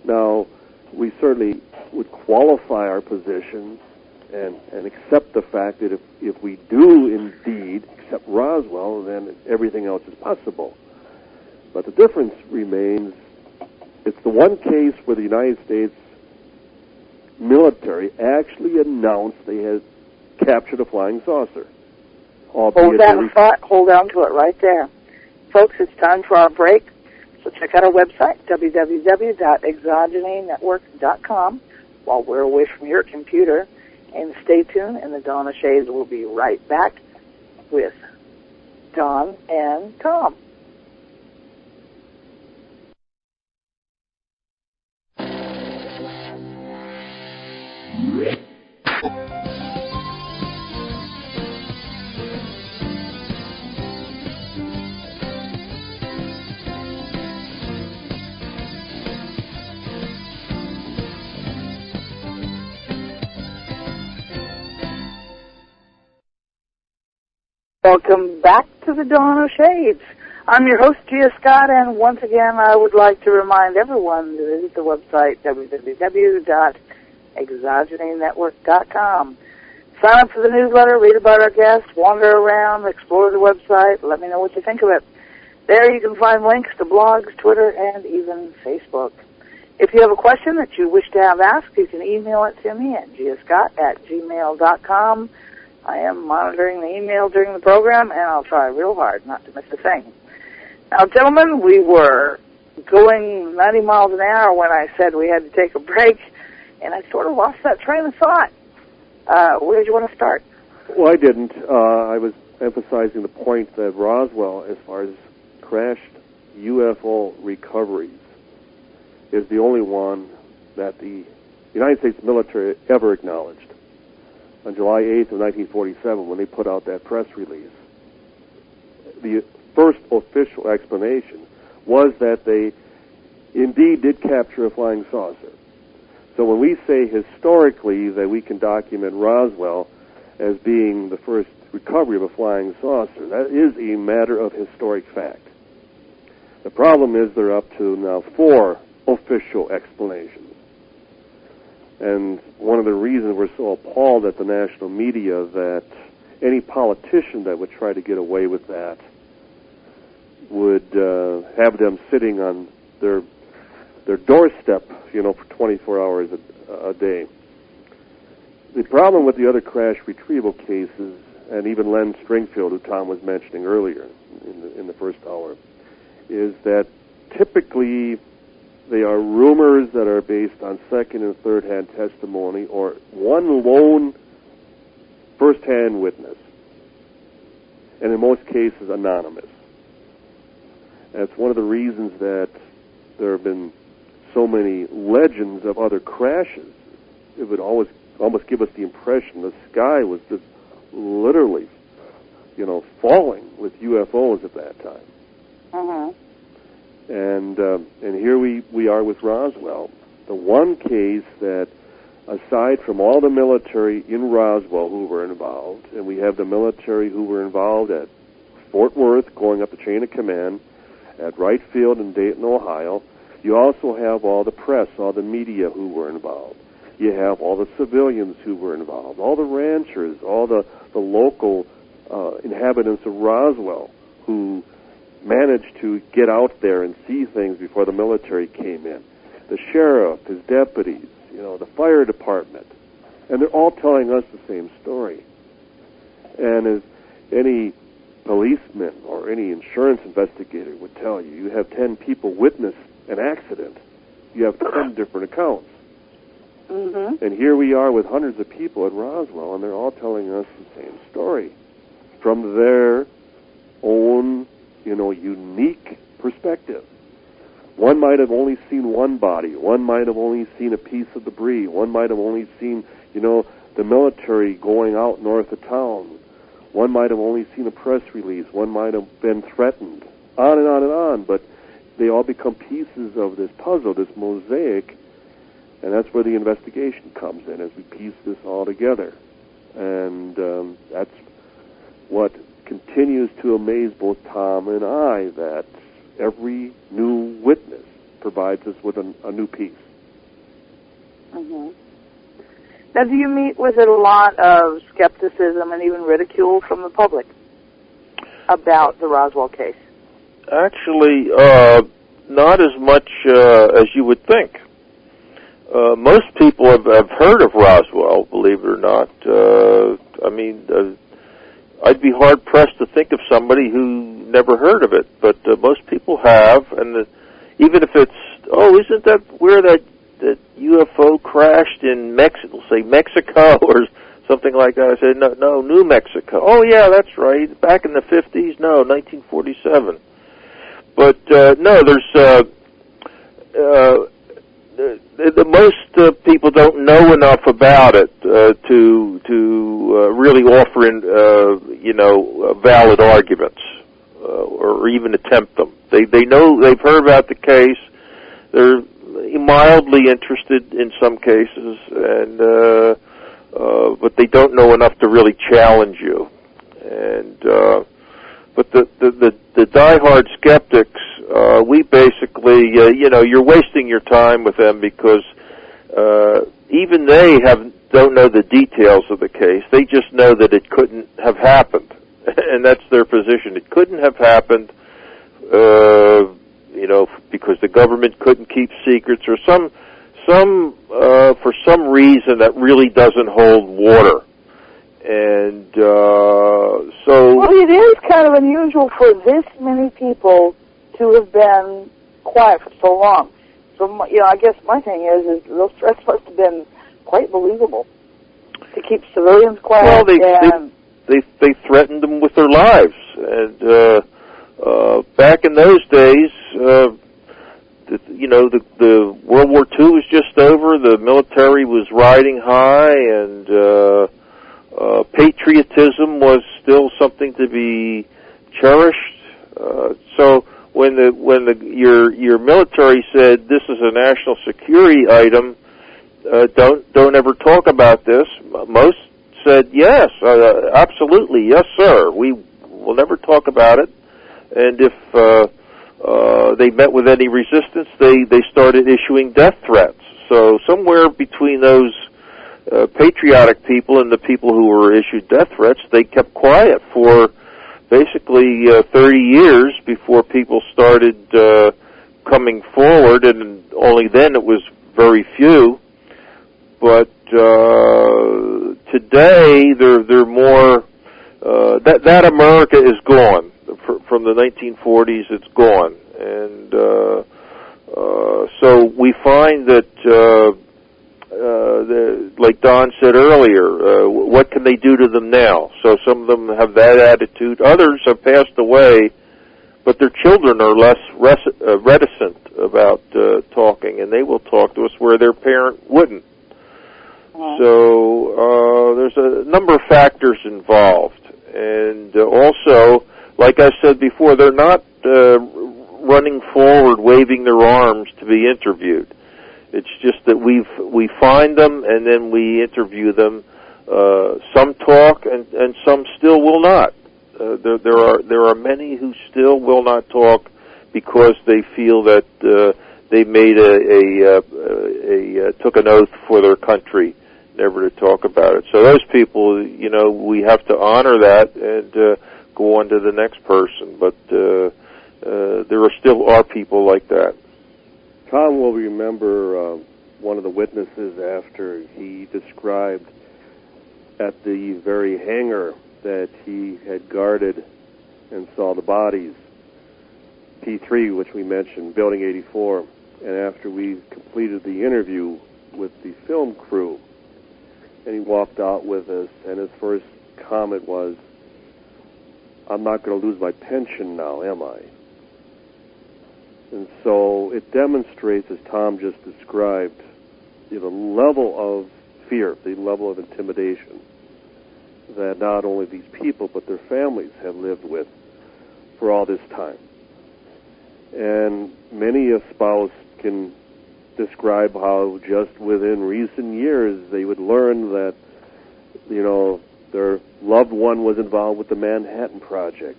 Speaker 3: Now, we certainly would qualify our position and accept the fact that if we do indeed accept Roswell, then everything else is possible. But the difference remains, it's the one case where the United States military actually announced they had captured a flying saucer.
Speaker 1: Hold on to it right there. Folks, it's time for our break. So check out our website, www.exogenynetwork.com, while we're away from your computer. And stay tuned, and the Dawn of Shades will be right back with Don and Tom. Welcome back to the Dawn of Shades. I'm your host, Gia Scott, and once again, I would like to remind everyone to visit the website, www.exogenynetwork.com. Sign up for the newsletter, read about our guests, wander around, explore the website, let me know what you think of it. There you can find links to blogs, Twitter, and even Facebook. If you have a question that you wish to have asked, you can email it to me at giascott@gmail.com. I am monitoring the email during the program, and I'll try real hard not to miss a thing. Now, gentlemen, we were going 90 miles an hour when I said we had to take a break, and I sort of lost that train of thought. Where did you want to start?
Speaker 3: Well, I didn't. I was emphasizing the point that Roswell, as far as crashed UFO recoveries, is the only one that the United States military ever acknowledged. On July 8th of 1947, when they put out that press release, the first official explanation was that they indeed did capture a flying saucer. So when we say historically that we can document Roswell as being the first recovery of a flying saucer, that is a matter of historic fact. The problem is they're up to now 4 official explanations. And one of the reasons we're so appalled at the national media that any politician that would try to get away with that would have them sitting on their doorstep, for 24 hours a day. The problem with the other crash retrieval cases, and even Len Stringfield, who Tom was mentioning earlier in the first hour, is that typically they are rumors that are based on second- and third-hand testimony or one lone first-hand witness, and in most cases anonymous. That's one of the reasons that there have been so many legends of other crashes. It would almost give us the impression the sky was just literally, falling with UFOs at that time.
Speaker 1: Uh-huh.
Speaker 3: And here we are with Roswell, the one case that, aside from all the military in Roswell who were involved, and we have the military who were involved at Fort Worth, going up the chain of command, at Wright Field in Dayton, Ohio, You also have all the press, all the media who were involved. You have all the civilians who were involved, all the ranchers, all the local inhabitants of Roswell who managed to get out there and see things before the military came in. The sheriff, his deputies, the fire department. And they're all telling us the same story. And as any policeman or any insurance investigator would tell you, you have 10 people witness an accident. You have 10 different accounts.
Speaker 1: Mm-hmm.
Speaker 3: And here we are with hundreds of people at Roswell, and they're all telling us the same story from their own, unique perspective. One might have only seen one body. One might have only seen a piece of debris. One might have only seen, the military going out north of town. One might have only seen a press release. One might have been threatened. On and on and on. But they all become pieces of this puzzle, this mosaic, and that's where the investigation comes in, as we piece this all together. And that's what continues to amaze both Thom and I, that every new witness provides us with a new piece.
Speaker 1: Mm-hmm. Now, do you meet with a lot of skepticism and even ridicule from the public about the Roswell case?
Speaker 2: Actually, not as much as you would think. Most people have heard of Roswell, believe it or not. I'd be hard-pressed to think of somebody who never heard of it, but most people have, and even if it's, isn't that where that UFO crashed in Mexico, say Mexico or something like that? I said, no, New Mexico. Oh, yeah, that's right. Back in the 50s? No, 1947. But, no, there's, most people don't know enough about it to really offer in, valid arguments or even attempt them. They know, they've heard about the case. They're mildly interested in some cases, and but they don't know enough to really challenge you. And but the diehard skeptics, we basically, you're wasting your time with them because even they don't know the details of the case. They just know that it couldn't have happened, and that's their position. It couldn't have happened, because the government couldn't keep secrets, or for some reason that really doesn't hold water. And so...
Speaker 1: Well, it is kind of unusual for this many people to have been quiet for so long. So, I guess my thing is those threats must have been quite believable to keep civilians quiet.
Speaker 2: Well, they threatened them with their lives. And back in those days, the World War II was just over. The military was riding high, and patriotism was still something to be cherished. So when your military said this is a national security item, don't ever talk about this, most said yes, absolutely, yes sir, we will never talk about it. And if they met with any resistance, they started issuing death threats. So somewhere between those patriotic people and the people who were issued death threats, they kept quiet for basically 30 years before people started coming forward, and only then it was very few. But today they're more that America is gone. From the 1940s, it's gone, and so we find that, like Don said earlier, what can they do to them now? So some of them have that attitude. Others have passed away, but their children are less reticent about talking, and they will talk to us where their parent wouldn't. So there's a number of factors involved, and also, like I said before, they're not running forward, waving their arms to be interviewed. It's just that we find them and then we interview them. Some talk and some still will not. There are many who still will not talk because they feel that they made took an oath for their country never to talk about it. So those people, we have to honor that and go on to the next person. But there still are people like that.
Speaker 3: Thom will remember one of the witnesses after he described at the very hangar that he had guarded and saw the bodies, P3, which we mentioned, Building 84, and after we completed the interview with the film crew, and he walked out with us, and his first comment was, "I'm not going to lose my pension now, am I?" And so it demonstrates, as Thom just described, the level of fear, the level of intimidation that not only these people but their families have lived with for all this time. And many a spouse can describe how just within recent years they would learn that, their loved one was involved with the Manhattan Project,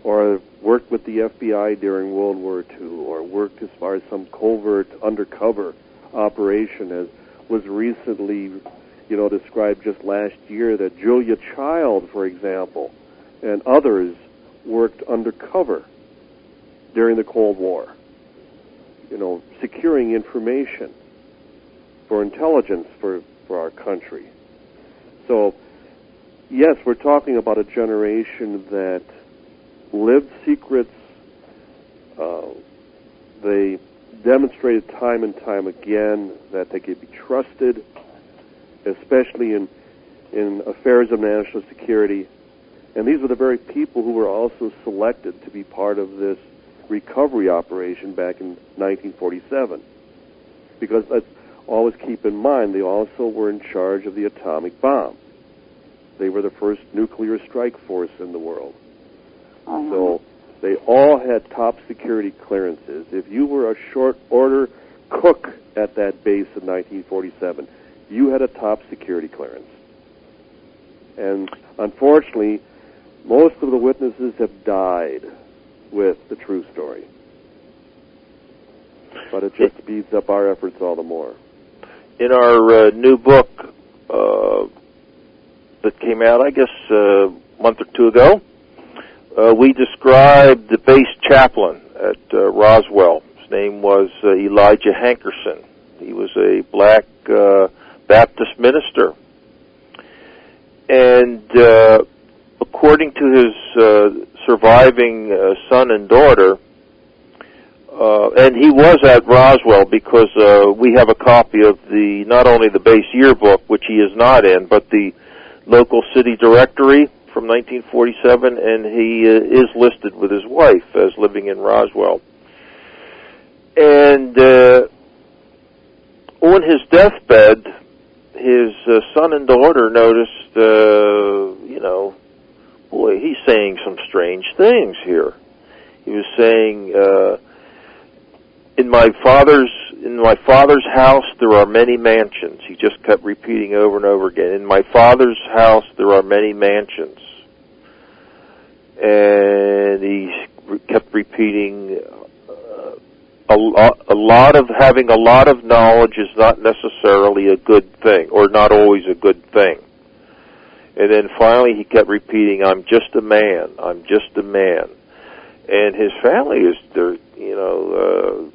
Speaker 3: or worked with the FBI during World War II, or worked as far as some covert undercover operation, as was recently, described just last year, that Julia Child, for example, and others worked undercover during the Cold War, securing information for intelligence for our country. So, yes, we're talking about a generation that lived secrets. They demonstrated time and time again that they could be trusted, especially in affairs of national security. And these were the very people who were also selected to be part of this recovery operation back in 1947. Because let's always keep in mind, they also were in charge of the atomic bomb. They were the first nuclear strike force in the world. So they all had top security clearances. If you were a short order cook at that base in 1947, you had a top security clearance. And unfortunately, most of the witnesses have died with the true story. But it just speeds up our efforts all the more.
Speaker 2: In our new book that came out, I guess, a month or two ago, we described the base chaplain at Roswell. His name was Elijah Hankerson. He was a black Baptist minister. And according to his surviving son and daughter, and he was at Roswell because we have a copy of not only the base yearbook, which he is not in, but the local city directory from 1947, and he is listed with his wife as living in Roswell. And on his deathbed, his son and daughter noticed, boy, he's saying some strange things here. He was saying, in my father's house there are many mansions. He just kept repeating over and over again. In my father's house there are many mansions. And he kept repeating, having a lot of knowledge is not necessarily a good thing, or not always a good thing. And then finally he kept repeating, I'm just a man, I'm just a man. And his family is there,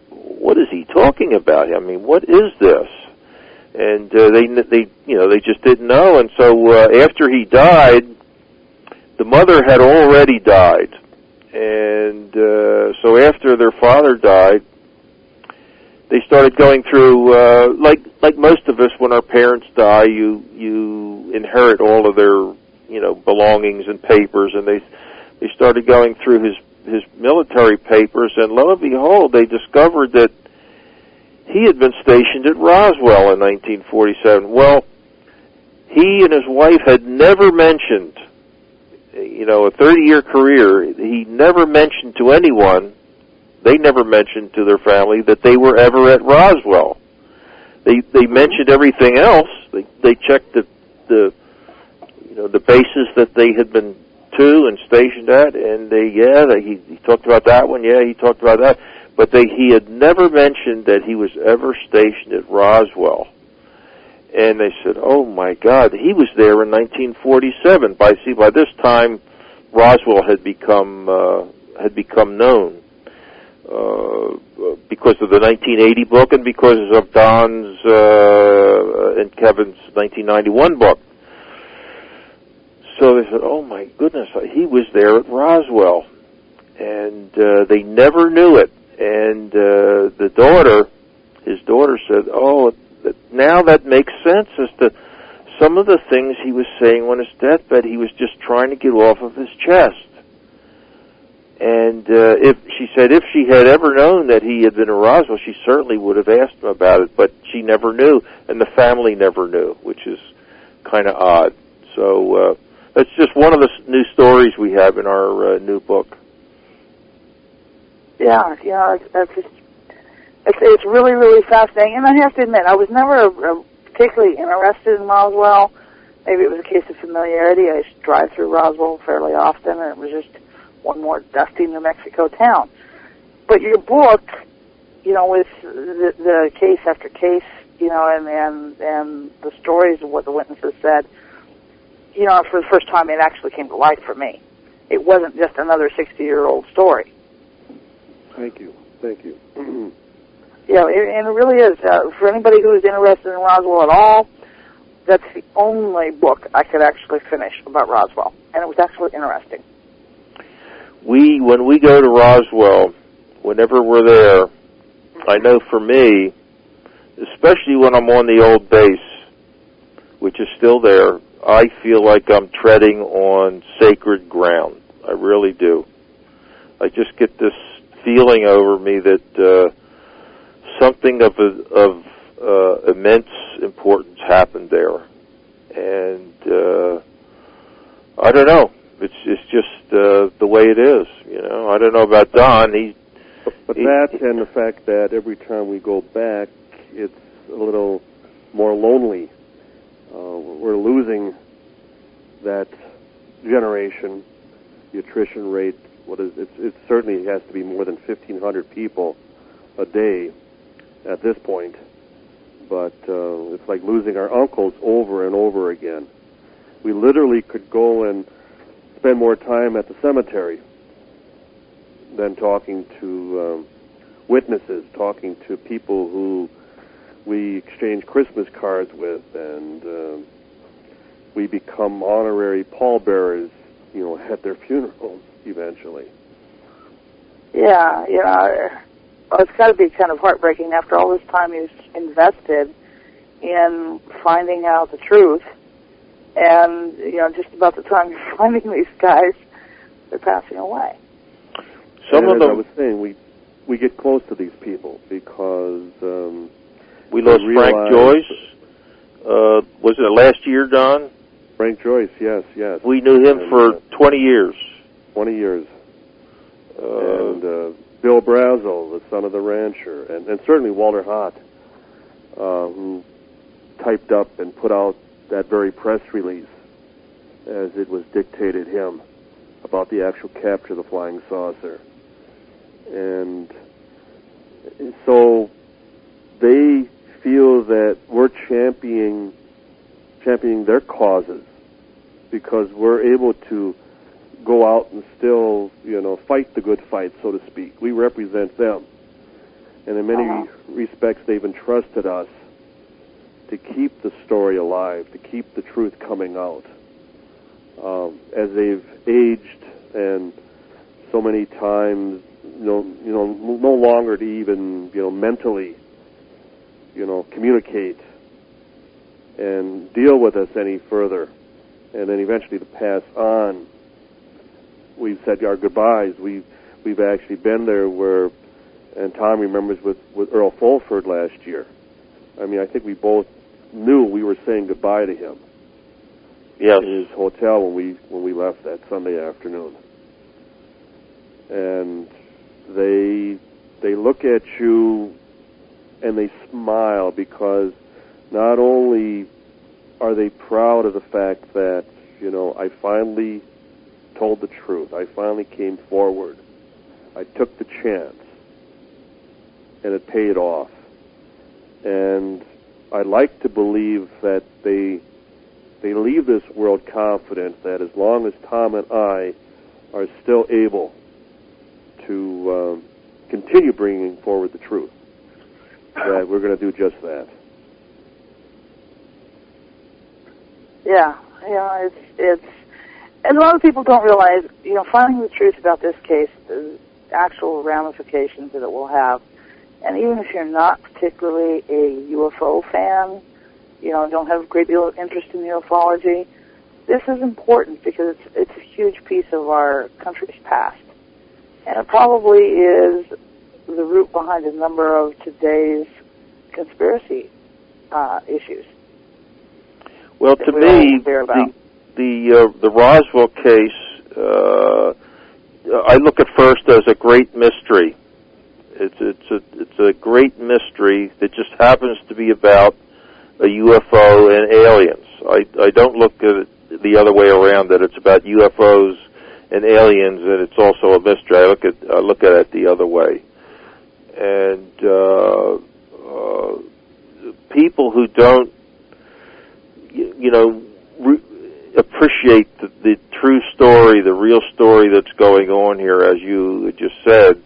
Speaker 2: what is he talking about? I mean, what is this? And they just didn't know. And so after he died, the mother had already died. And so after their father died, they started going through, like most of us, when our parents die, you inherit all of their, belongings and papers, and they started going through his military papers, and lo and behold, they discovered that he had been stationed at Roswell in 1947. Well, he and his wife had never mentioned, a 30-year career, he never mentioned to anyone, they never mentioned to their family that they were ever at Roswell. They mentioned everything else. They checked the bases that they had been to and stationed at, and he talked about that one, he talked about that. but he had never mentioned that he was ever stationed at Roswell. And they said, "Oh my God, he was there in 1947." By this time, Roswell had become known because of the 1980 book and because of Don's and Kevin's 1991 book. So they said, "Oh my goodness, he was there at Roswell," and they never knew it. And his daughter said, "Oh, now that makes sense as to some of the things he was saying on his deathbed. He was just trying to get off of his chest." And if she had ever known that he had been in Roswell, she certainly would have asked him about it, but she never knew, and the family never knew, which is kind of odd. So that's just one of the new stories we have in our new book.
Speaker 1: Yeah, it's really, really fascinating. And I have to admit, I was never particularly interested in Roswell. Maybe it was a case of familiarity. I used to drive through Roswell fairly often, and it was just one more dusty New Mexico town. But your book, with the case after case, and the stories of what the witnesses said, for the first time it actually came to life for me. It wasn't just another 60-year-old story.
Speaker 3: Thank you.
Speaker 1: And it really is. For anybody who is interested in Roswell at all, that's the only book I could actually finish about Roswell, and it was actually interesting.
Speaker 2: When we go to Roswell, whenever we're there, I know for me, especially when I'm on the old base, which is still there, I feel like I'm treading on sacred ground. I really do. I just get this feeling over me that something of immense importance happened there, and I don't know. It's just the way it is, I don't know about Don.
Speaker 3: But that and the fact that every time we go back, it's a little more lonely. We're losing that generation. The attrition rate, it certainly has to be more than 1,500 people a day at this point. But it's like losing our uncles over and over again. We literally could go and spend more time at the cemetery than talking to witnesses, talking to people who we exchange Christmas cards with, and we become honorary pallbearers, at their funerals eventually.
Speaker 1: Yeah, it's got to be kind of heartbreaking after all this time you've invested in finding out the truth, and just about the time you're finding these guys, they're passing away.
Speaker 3: Some of them, I was saying, we get close to these people because
Speaker 2: we lost Frank Joyce. Was it last year, Don?
Speaker 3: Frank Joyce, yes.
Speaker 2: We knew him for 20 years.
Speaker 3: 20 years. And Bill Brazel, the son of the rancher, and certainly Walter Hott, who typed up and put out that very press release as it was dictated him about the actual capture of the flying saucer. And so they feel that we're championing their causes because we're able to go out and still, fight the good fight, so to speak. We represent them. And in many respects, they've entrusted us to keep the story alive, to keep the truth coming out. As they've aged and so many times, no longer to even, mentally, communicate and deal with us any further, and then eventually to pass on. We've said our goodbyes. We've actually been there where, and Tom remembers with Earl Fulford last year. I mean, I think we both knew we were saying goodbye to him.
Speaker 2: Yes.
Speaker 3: In his hotel when we left that Sunday afternoon. And they look at you and they smile because not only are they proud of the fact that, I finally told the truth. I finally came forward. I took the chance. and it paid off. And I like to believe that they leave this world confident that as long as Thom and I are still able to continue bringing forward the truth, that we're going to do just that.
Speaker 1: Yeah, it's, and a lot of people don't realize, finding the truth about this case, the actual ramifications that it will have. And even if you're not particularly a UFO fan, don't have a great deal of interest in ufology, this is important because it's a huge piece of our country's past. And it probably is the root behind a number of today's conspiracy issues.
Speaker 2: Well, to me, the Roswell case, I look at first as a great mystery. It's a great mystery that just happens to be about a UFO and aliens. I don't look at it the other way around, that it's about UFOs and aliens and it's also a mystery. I look at it the other way. And people who don't appreciate the true story, the real story that's going on here, as you just said,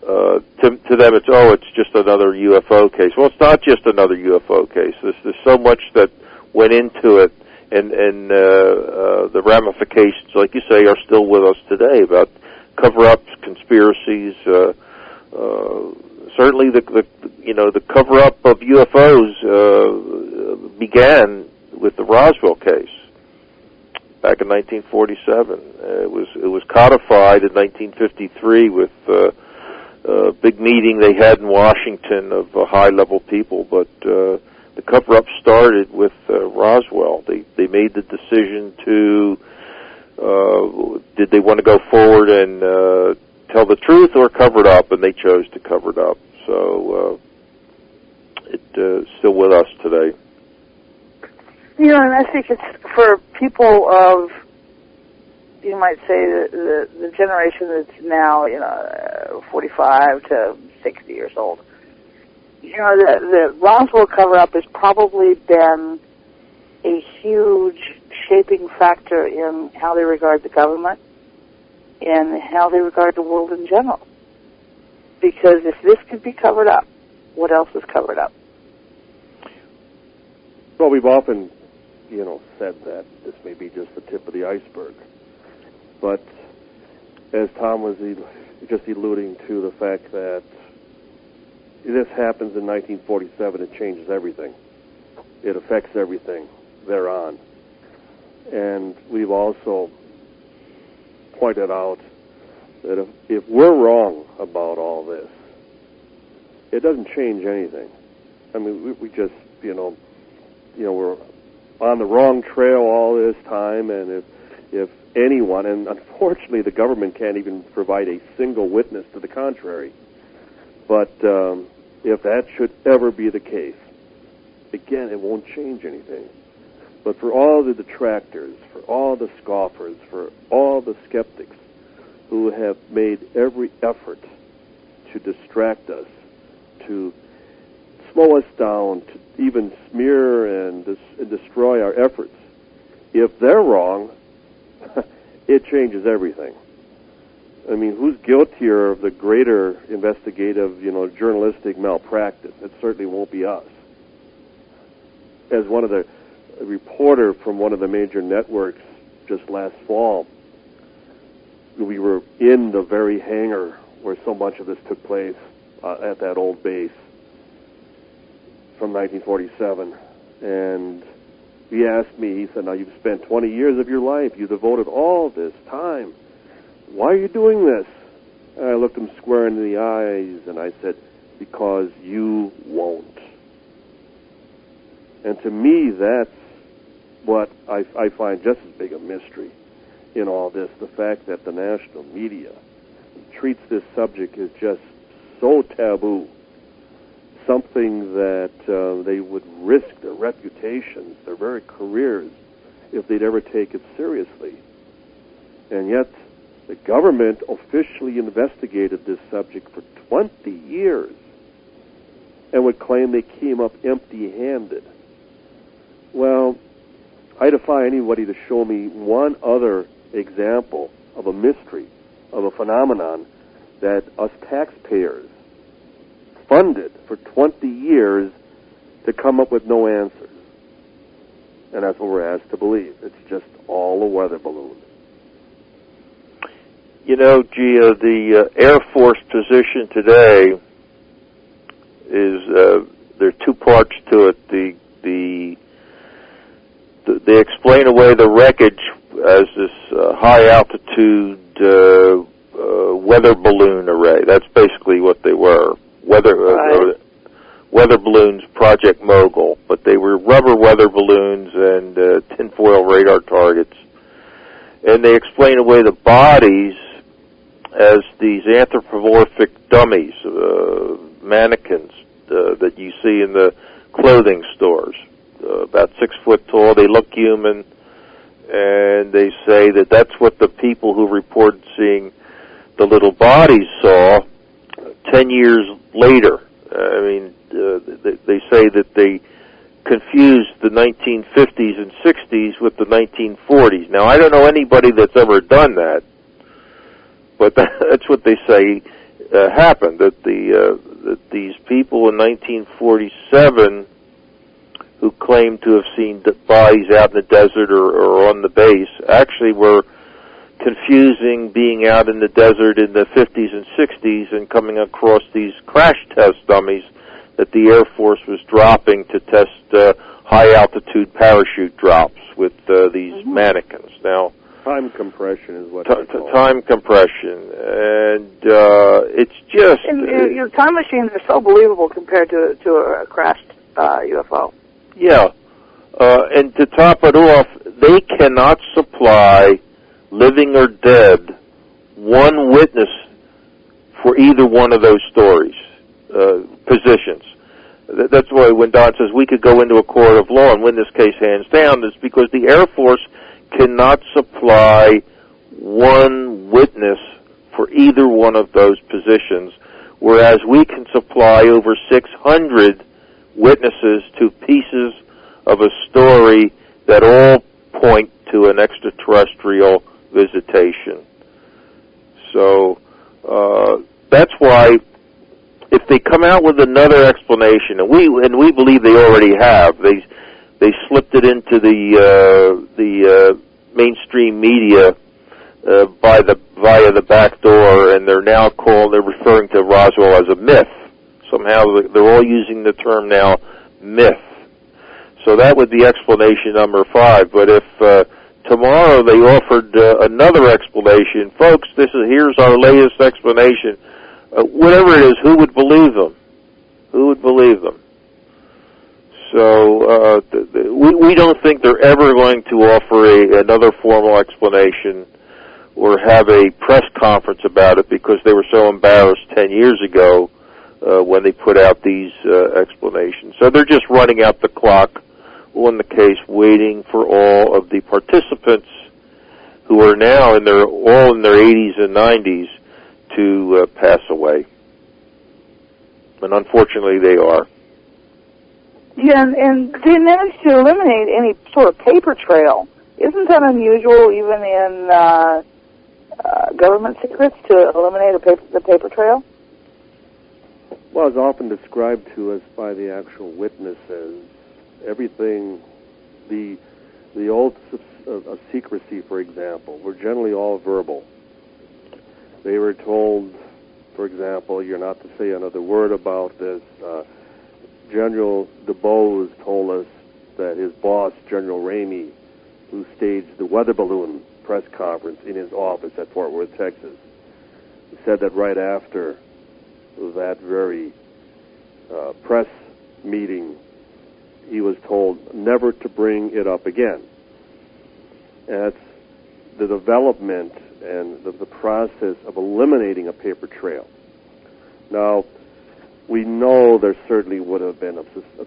Speaker 2: to them it's just another UFO case. Well, it's not just another UFO case. There's so much that went into it, and the ramifications, like you say, are still with us today about cover-ups, conspiracies. Certainly, the cover-up of UFOs began with the Roswell case back in 1947. It was codified in 1953 with a big meeting they had in Washington of high-level people, but the cover-up started with Roswell. They made the decision to did they want to go forward and tell the truth or cover it up, and they chose to cover it up. So it's still with us today.
Speaker 1: And I think it's for people of, you might say, the generation that's now, 45 to 60 years old. The Roswell cover-up has probably been a huge shaping factor in how they regard the government and how they regard the world in general. Because if this could be covered up, what else is covered up?
Speaker 3: Well, we've often, said that this may be just the tip of the iceberg. But as Thom was just alluding to the fact that this happens in 1947, it changes everything. It affects everything thereon. And we've also pointed out that if we're wrong about all this, it doesn't change anything. I mean, we just, we're on the wrong trail all this time, and if anyone, and unfortunately the government can't even provide a single witness to the contrary, but if that should ever be the case, again, it won't change anything. But for all the detractors, for all the scoffers, for all the skeptics who have made every effort to distract us, to slow us down, to even smear and destroy our efforts, if they're wrong, it changes everything. I mean, who's guiltier of the greater investigative, journalistic malpractice? It certainly won't be us. As one of the reporter from one of the major networks just last fall, we were in the very hangar where so much of this took place at that old base from 1947, and he asked me, he said, now you've spent 20 years of your life, you devoted all this time, why are you doing this? And I looked him square in the eyes and I said, because you won't. And to me, that's what I find just as big a mystery in all this, the fact that the national media treats this subject as just so taboo, something that they would risk their reputations, their very careers, if they'd ever take it seriously. And yet, the government officially investigated this subject for 20 years and would claim they came up empty-handed. Well, I defy anybody to show me one other example of a mystery, of a phenomenon that us taxpayers funded for 20 years to come up with no answers. And that's what we're asked to believe. It's just all a weather balloon.
Speaker 2: You know, Gia, the Air Force position today is there are two parts to it. They explain away the wreckage as this high altitude weather balloon array. That's basically what they were. Weather balloons, Project Mogul, but they were rubber weather balloons and tinfoil radar targets. And they explain away the bodies as these anthropomorphic dummies, mannequins that you see in the clothing stores, about 6 foot tall. They look human, and they say that that's what the people who reported seeing the little bodies saw 10 years later. They say that they confused the 1950s and 60s with the 1940s. Now, I don't know anybody that's ever done that, but that's what they say happened, that that these people in 1947 who claimed to have seen bodies out in the desert or on the base actually were confusing being out in the desert in the 50s and 60s and coming across these crash test dummies that the Air Force was dropping to test high-altitude parachute drops with these mannequins. Now,
Speaker 3: time compression is what
Speaker 2: time compression, and it's just...
Speaker 1: And your time machines are so believable compared to a crashed UFO.
Speaker 2: Yeah, and to top it off, they cannot supply, living or dead, one witness for either one of those stories, positions. That's why when Don says we could go into a court of law and win this case hands down, it's because the Air Force cannot supply one witness for either one of those positions, whereas we can supply over 600 witnesses to pieces of a story that all point to an extraterrestrial visitation. So that's why if they come out with another explanation, and we believe they already have, they slipped it into the mainstream media via the back door, and they're referring to Roswell as a myth. Somehow they're all using the term now, myth. So that would be explanation number 5. But if tomorrow they offered another explanation, folks, here's our latest explanation. Whatever it is, who would believe them? Who would believe them? So we don't think they're ever going to offer another formal explanation or have a press conference about it because they were so embarrassed 10 years ago when they put out these explanations. So they're just running out the clock on the case, waiting for all of the participants who are now all in their 80s and 90s to pass away. And unfortunately, they are.
Speaker 1: Yeah, and they managed to eliminate any sort of paper trail. Isn't that unusual, even in government secrets, to eliminate the paper trail?
Speaker 3: Well, it's often described to us by the actual witnesses. Everything, the oaths of secrecy, for example, were generally all verbal. They were told, for example, you're not to say another word about this. General DuBose told us that his boss, General Ramey, who staged the weather balloon press conference in his office at Fort Worth, Texas, said that right after that very press meeting, he was told never to bring it up again. And that's the development and the process of eliminating a paper trail. Now, we know there certainly would have been a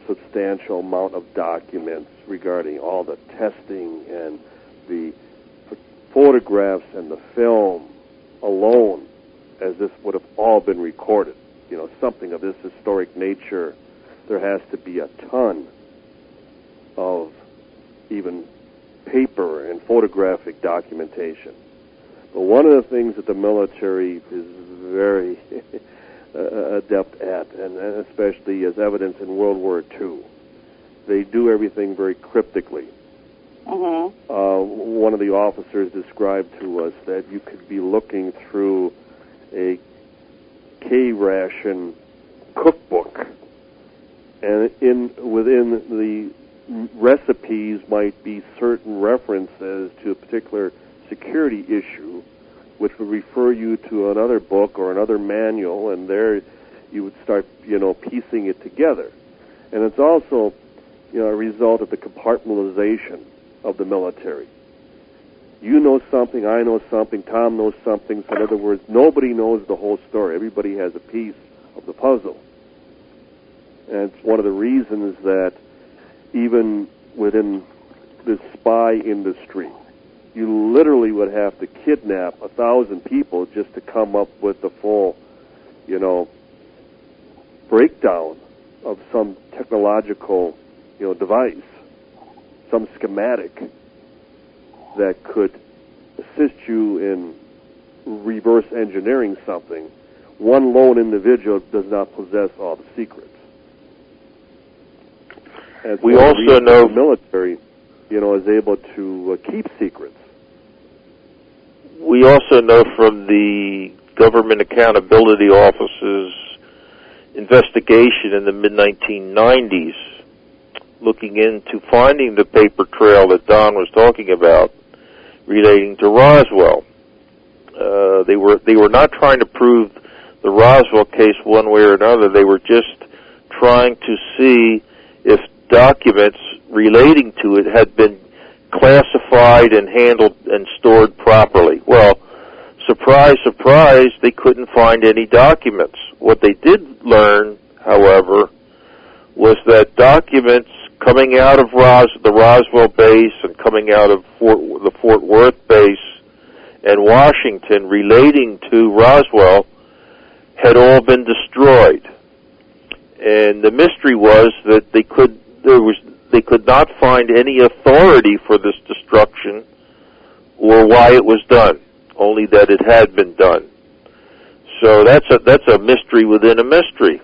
Speaker 3: substantial amount of documents regarding all the testing and the photographs and the film alone, as this would have all been recorded. You know, something of this historic nature there has to be a ton of even paper and photographic documentation. But one of the things that the military is very adept at, and especially as evidence in World War II, they do everything very cryptically. One of the officers described to us that you could be looking through a K-ration cookbook, and within the recipes might be certain references to a particular security issue, which would refer you to another book or another manual, and there you would start, piecing it together. And it's also, a result of the compartmentalization of the military. You know something, I know something, Tom knows something. So in other words, nobody knows the whole story. Everybody has a piece of the puzzle. And it's one of the reasons that even within the spy industry, you literally would have to kidnap 1,000 people just to come up with the full, breakdown of some technological, device, some schematic that could assist you in reverse engineering something. One lone individual does not possess all the secrets. And
Speaker 2: we also know
Speaker 3: the military, is able to keep secrets.
Speaker 2: We also know from the Government Accountability Office's investigation in the mid-1990s, looking into finding the paper trail that Don was talking about relating to Roswell. They were not trying to prove the Roswell case one way or another. They were just trying to see if documents relating to it had been classified and handled and stored properly. Well, surprise, surprise, they couldn't find any documents. What they did learn, however, was that documents coming out of the Roswell base and coming out of the Fort Worth base and Washington relating to Roswell had all been destroyed. And the mystery was that they could not find any authority for this destruction or why it was done, only that it had been done. So that's a mystery within a mystery.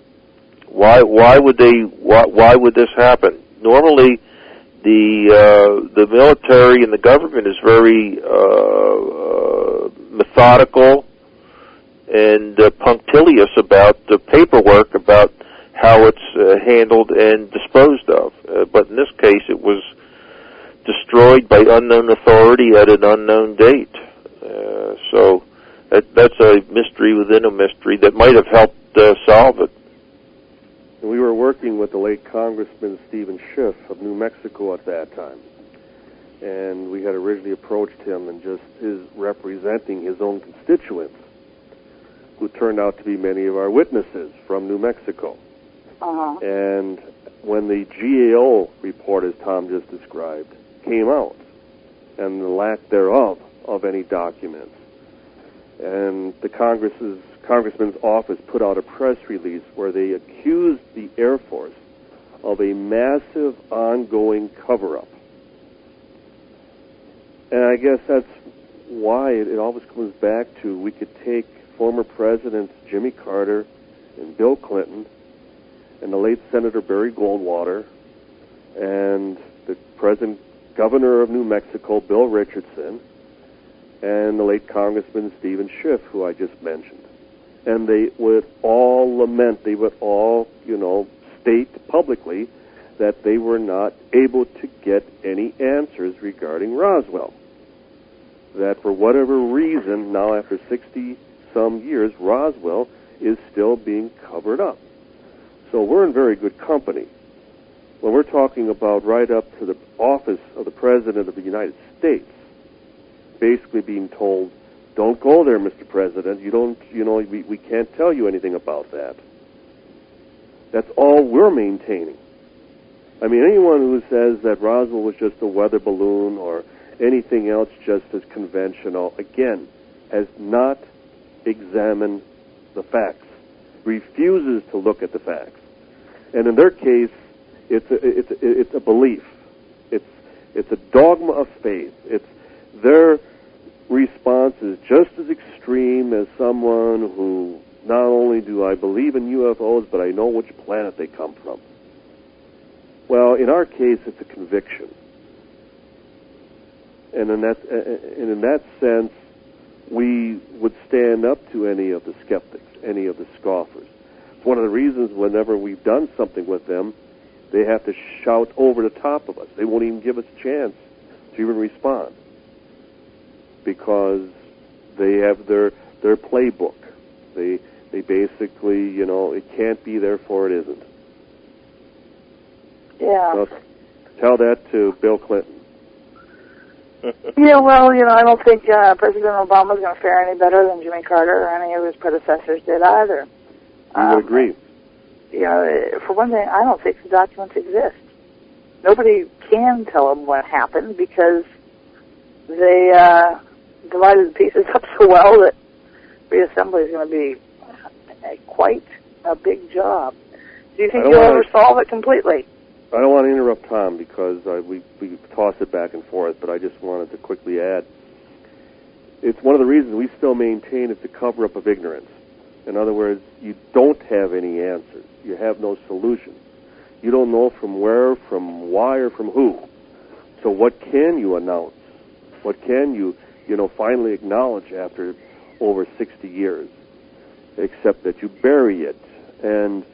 Speaker 2: Why would this happen? Normally, the military and the government is very methodical and punctilious about the paperwork, about how it's handled and disposed of. But in this case, it was destroyed by unknown authority at an unknown date. So that's a mystery within a mystery that might have helped solve it.
Speaker 3: We were working with the late Congressman Stephen Schiff of New Mexico at that time. And we had originally approached him and just representing his own constituents, who turned out to be many of our witnesses from New Mexico. And when the GAO report, as Tom just described, came out, and the lack thereof of any documents, and the Congressman's office put out a press release where they accused the Air Force of a massive ongoing cover-up. And I guess that's why it always comes back to, we could take former Presidents Jimmy Carter and Bill Clinton and the late Senator Barry Goldwater and the present Governor of New Mexico, Bill Richardson, and the late Congressman Stephen Schiff, who I just mentioned. And they would all lament, they would all, state publicly that they were not able to get any answers regarding Roswell. That for whatever reason, now after 60-some years, Roswell is still being covered up. So we're in very good company. When we're talking about right up to the office of the President of the United States, basically being told, don't go there, Mr. President. We can't tell you anything about that. That's all we're maintaining. I mean, anyone who says that Roswell was just a weather balloon or anything else just as conventional, again, has not examined the facts, refuses to look at the facts. And in their case, it's a belief. It's a dogma of faith. It's their response is just as extreme as someone who not only do I believe in UFOs, but I know which planet they come from. Well, in our case, it's a conviction. And in that sense, we would stand up to any of the skeptics, any of the scoffers. It's one of the reasons whenever we've done something with them, they have to shout over the top of us. They won't even give us a chance to even respond because they have their playbook. They basically, it can't be, therefore it isn't.
Speaker 1: Yeah.
Speaker 3: So tell that to Bill Clinton.
Speaker 1: Yeah, well, I don't think President Obama's going to fare any better than Jimmy Carter or any of his predecessors did either.
Speaker 3: I would agree.
Speaker 1: For one thing, I don't think the documents exist. Nobody can tell them what happened because they divided the pieces up so well that reassembly is going to be quite a big job. Do you think you'll ever solve it completely?
Speaker 3: I don't want to interrupt Tom because we toss it back and forth, but I just wanted to quickly add, it's one of the reasons we still maintain it's a cover-up of ignorance. In other words, you don't have any answers. You have no solution. You don't know from where, from why, or from who. So what can you announce? What can you, finally acknowledge after over 60 years? Except that you bury it. And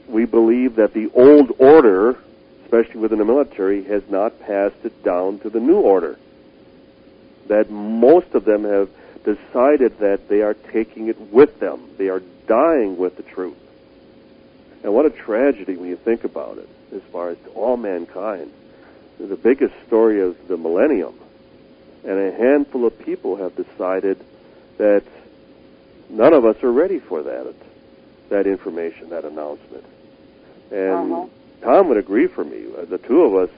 Speaker 3: we believe that the old order, especially within the military, has not passed it down to the new order. That most of them have decided that they are taking it with them. They are dying with the truth. And what a tragedy when you think about it, as far as all mankind. The biggest story of the millennium. And a handful of people have decided that none of us are ready for that information, that announcement. And Tom would agree for me. The two of us,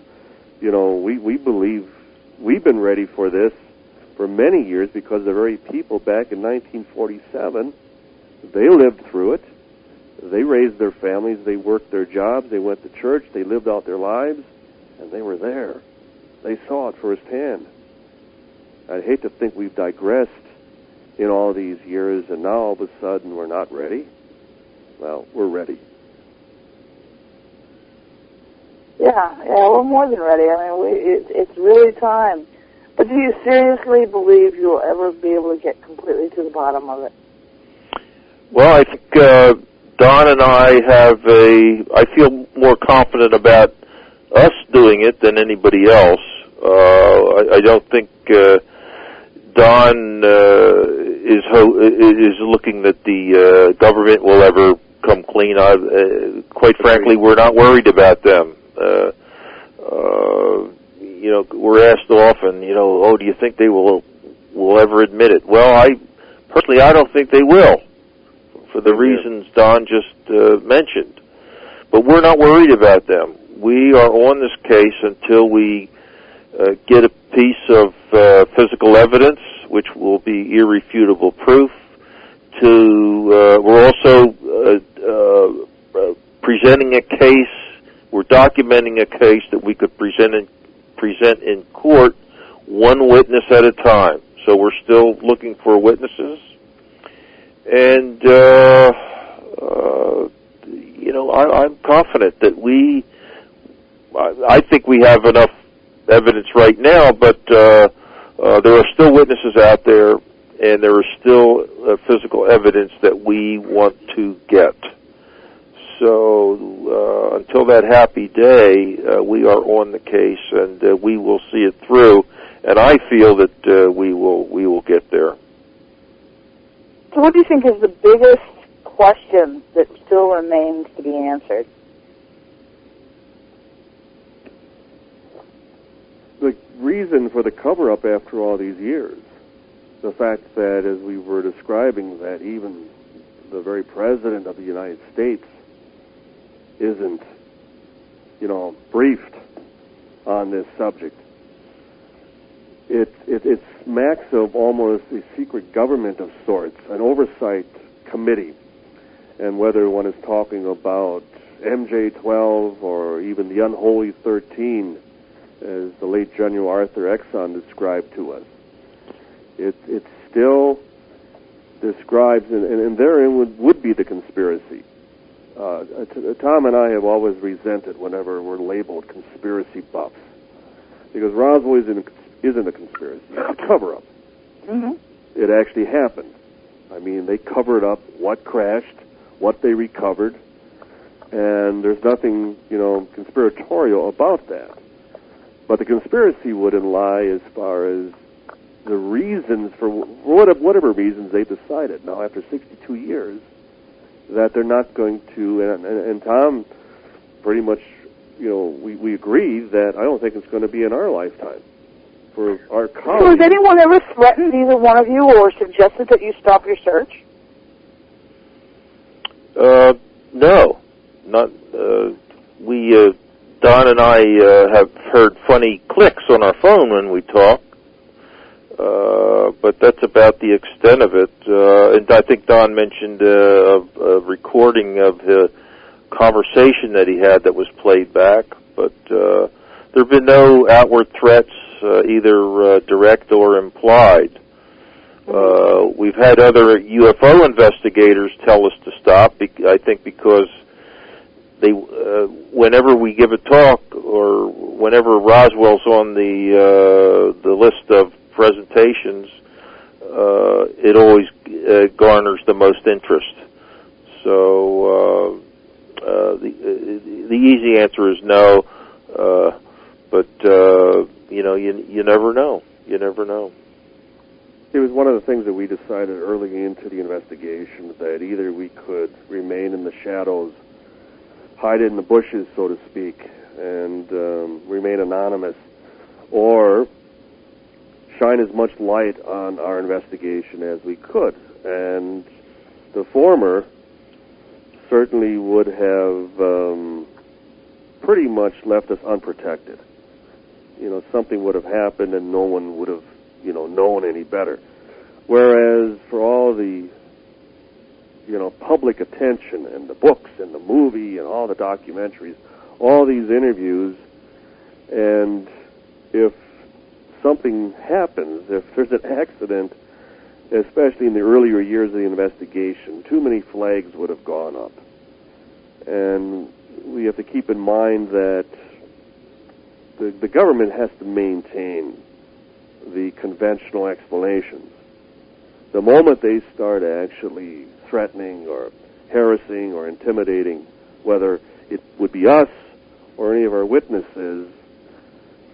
Speaker 3: we believe we've been ready for this for many years because the very people back in 1947, they lived through it. They raised their families. They worked their jobs. They went to church. They lived out their lives, and they were there. They saw it firsthand. I'd hate to think we've digressed in all these years, and now all of a sudden we're not ready. Well, we're ready.
Speaker 1: Yeah, we're more than ready. I mean, it's really time. But do you seriously believe you'll ever be able to get completely to the bottom of it?
Speaker 2: Well, I think Don and I I feel more confident about us doing it than anybody else. I don't think Don is looking that the government will ever come clean. Quite frankly, we're not worried about them. We're asked often, do you think they will ever admit it? Well, I don't think they will, for the reasons Don just mentioned. But we're not worried about them. We are on this case until we get a piece of physical evidence, which will be irrefutable proof. We're also presenting a case. We're documenting a case that we could present in court, one witness at a time. So we're still looking for witnesses, and I'm confident that I think we have enough evidence right now, but there are still witnesses out there, and there is still physical evidence that we want to get. So until that happy day, we are on the case, and we will see it through. And I feel that we will get there.
Speaker 1: So, what do you think is the biggest question that still remains to be answered?
Speaker 3: The reason for the cover-up after all these years, the fact that, as we were describing, that even the very President of the United States isn't, briefed on this subject. It smacks of almost a secret government of sorts, an oversight committee. And whether one is talking about MJ-12 or even the Unholy 13, as the late General Arthur Exon described to us. It still describes, and therein would be the conspiracy. Tom and I have always resented whenever we're labeled conspiracy buffs, because Roswell isn't a conspiracy. It's a cover-up.
Speaker 1: Mm-hmm.
Speaker 3: It actually happened. I mean, they covered up what crashed, what they recovered, and there's nothing, conspiratorial about that. But the conspiracy wouldn't lie as far as the reasons for whatever reasons they decided. Now, after 62 years, that they're not going to, and Tom pretty much, we agree that I don't think it's going to be in our lifetime. For our colleagues.
Speaker 1: So has anyone ever threatened either one of you or suggested that you stop your search?
Speaker 2: No, not. Don and I have heard funny clicks on our phone when we talk, but that's about the extent of it. And I think Don mentioned a recording of the conversation that he had that was played back, but there have been no outward threats, either direct or implied. We've had other UFO investigators tell us to stop, I think because they, whenever we give a talk or whenever Roswell's on the list of presentations, it always garners the most interest. So the easy answer is no, but you never know. You never know.
Speaker 3: It was one of the things that we decided early into the investigation, that either we could remain in the shadows, hide in the bushes, so to speak, and remain anonymous, or shine as much light on our investigation as we could. And the former certainly would have pretty much left us unprotected. Something would have happened and no one would have, known any better. Whereas for all the, public attention and the books and the movie and all the documentaries, all these interviews, and if something happens, if there's an accident, especially in the earlier years of the investigation, too many flags would have gone up. And we have to keep in mind that the government has to maintain the conventional explanations. The moment they start actually threatening or harassing or intimidating, whether it would be us or any of our witnesses,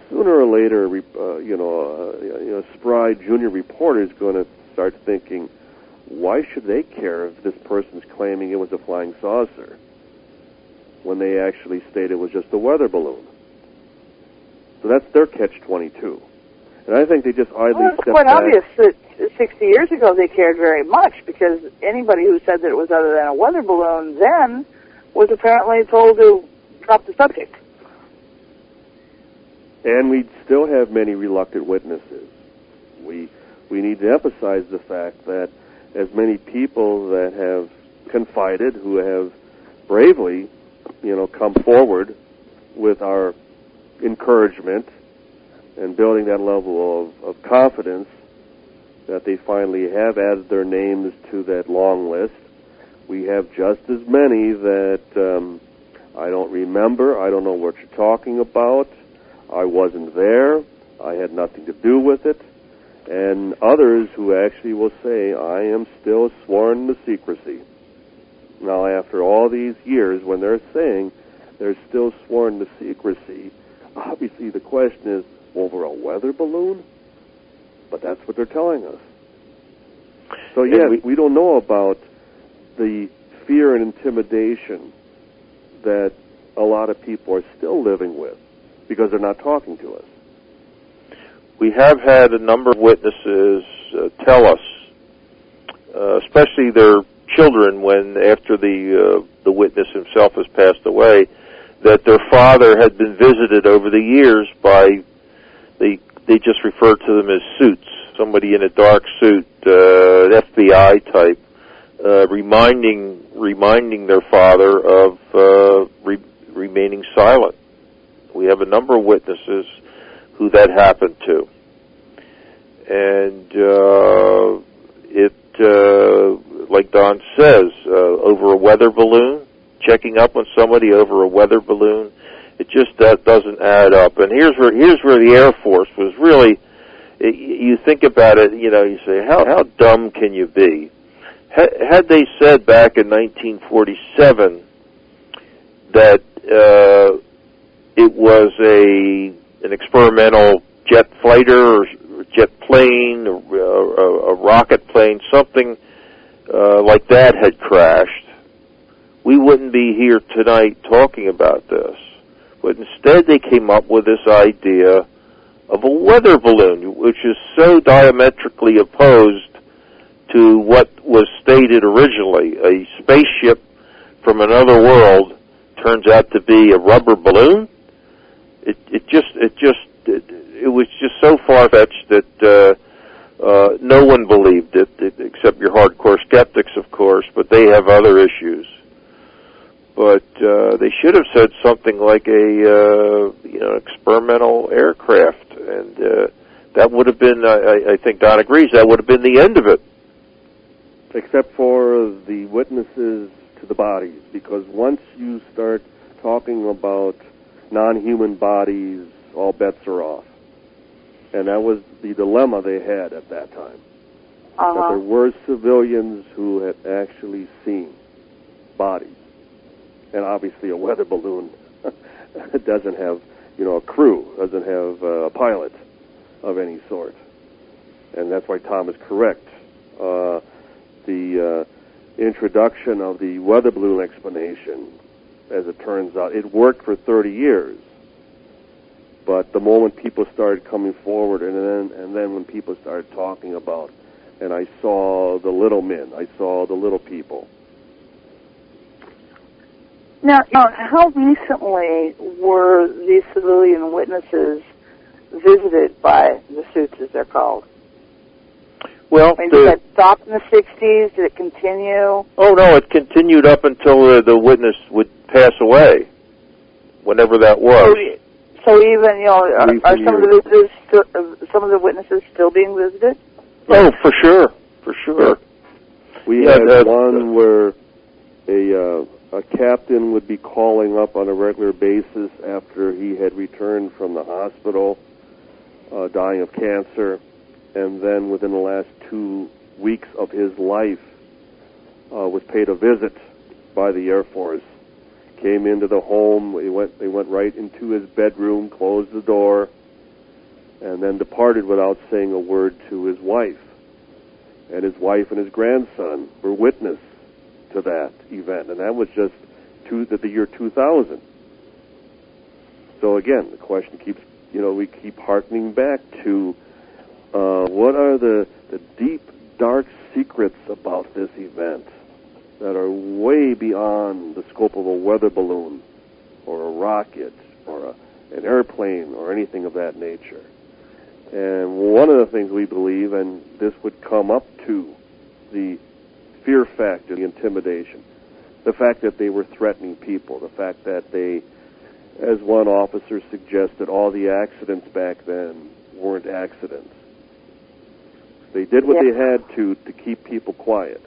Speaker 3: sooner or later, spry junior reporter is going to start thinking, why should they care if this person's claiming it was a flying saucer when they actually state it was just a weather balloon? So that's their catch-22. And I think they just idly
Speaker 1: step back. It's quite obvious that 60 years ago they cared very much, because anybody who said that it was other than a weather balloon then was apparently told to drop the subject.
Speaker 3: And we still have many reluctant witnesses. We need to emphasize the fact that as many people that have confided, who have bravely, come forward with our encouragement and building that level of confidence, that they finally have added their names to that long list. We have just as many that I don't remember, I don't know what you're talking about, I wasn't there, I had nothing to do with it, and others who actually will say, I am still sworn to secrecy. Now, after all these years, when they're saying they're still sworn to secrecy, obviously the question is, over a weather balloon? But that's what they're telling us. So, yeah, we don't know about the fear and intimidation that a lot of people are still living with because they're not talking to us.
Speaker 2: We have had a number of witnesses tell us, especially their children, when after the witness himself has passed away, that their father had been visited over the years by, they just refer to them as suits, somebody in a dark suit, FBI type, reminding reminding their father of remaining silent. We have a number of witnesses who that happened to. And like Don says, over a weather balloon, checking up on somebody over a weather balloon, it just doesn't add up. And here's where the Air Force was really, you think about it, you say, how dumb can you be? Had they said back in 1947 that it was an experimental jet fighter or jet plane, a rocket plane, something like that had crashed, we wouldn't be here tonight talking about this. But instead they came up with this idea of a weather balloon, which is so diametrically opposed to what was stated originally. A spaceship from another world turns out to be a rubber balloon. It was just so far-fetched that no one believed it, except your hardcore skeptics, of course, but they have other issues. But they should have said something like experimental aircraft, and that would have been, I think Don agrees, that would have been the end of it.
Speaker 3: Except for the witnesses to the bodies, because once you start talking about non-human bodies, all bets are off. And that was the dilemma they had at that time. That there were civilians who had actually seen bodies. And obviously a weather balloon doesn't have, a crew, doesn't have a pilot of any sort. And that's why Thom is correct. The introduction of the weather balloon explanation, as it turns out, it worked for 30 years. But the moment people started coming forward, and then when people started talking about, and I saw the little men, I saw the little people.
Speaker 1: Now, how recently were these civilian witnesses visited by the suits, as they're called?
Speaker 2: Well,
Speaker 1: did that stop in the 60s? Did it continue?
Speaker 2: Oh, no, it continued up until the witness would pass away, whenever that was.
Speaker 1: So even, are some of the witnesses still being visited?
Speaker 2: Oh, for sure.
Speaker 3: We had one where a captain would be calling up on a regular basis after he had returned from the hospital, dying of cancer, and then within the last 2 weeks of his life was paid a visit by the Air Force. Came into the home, they went right into his bedroom, closed the door, and then departed without saying a word to his wife. And his wife and his grandson were witness to that event, and that was just the year 2000. So again, the question keeps, we keep hearkening back to what are the deep, dark secrets about this event that are way beyond the scope of a weather balloon or a rocket or an airplane or anything of that nature. And one of the things we believe, and this would come up to the fear factor, the intimidation, the fact that they were threatening people, the fact that they, as one officer suggested, all the accidents back then weren't accidents. They did what they had to keep people quiet,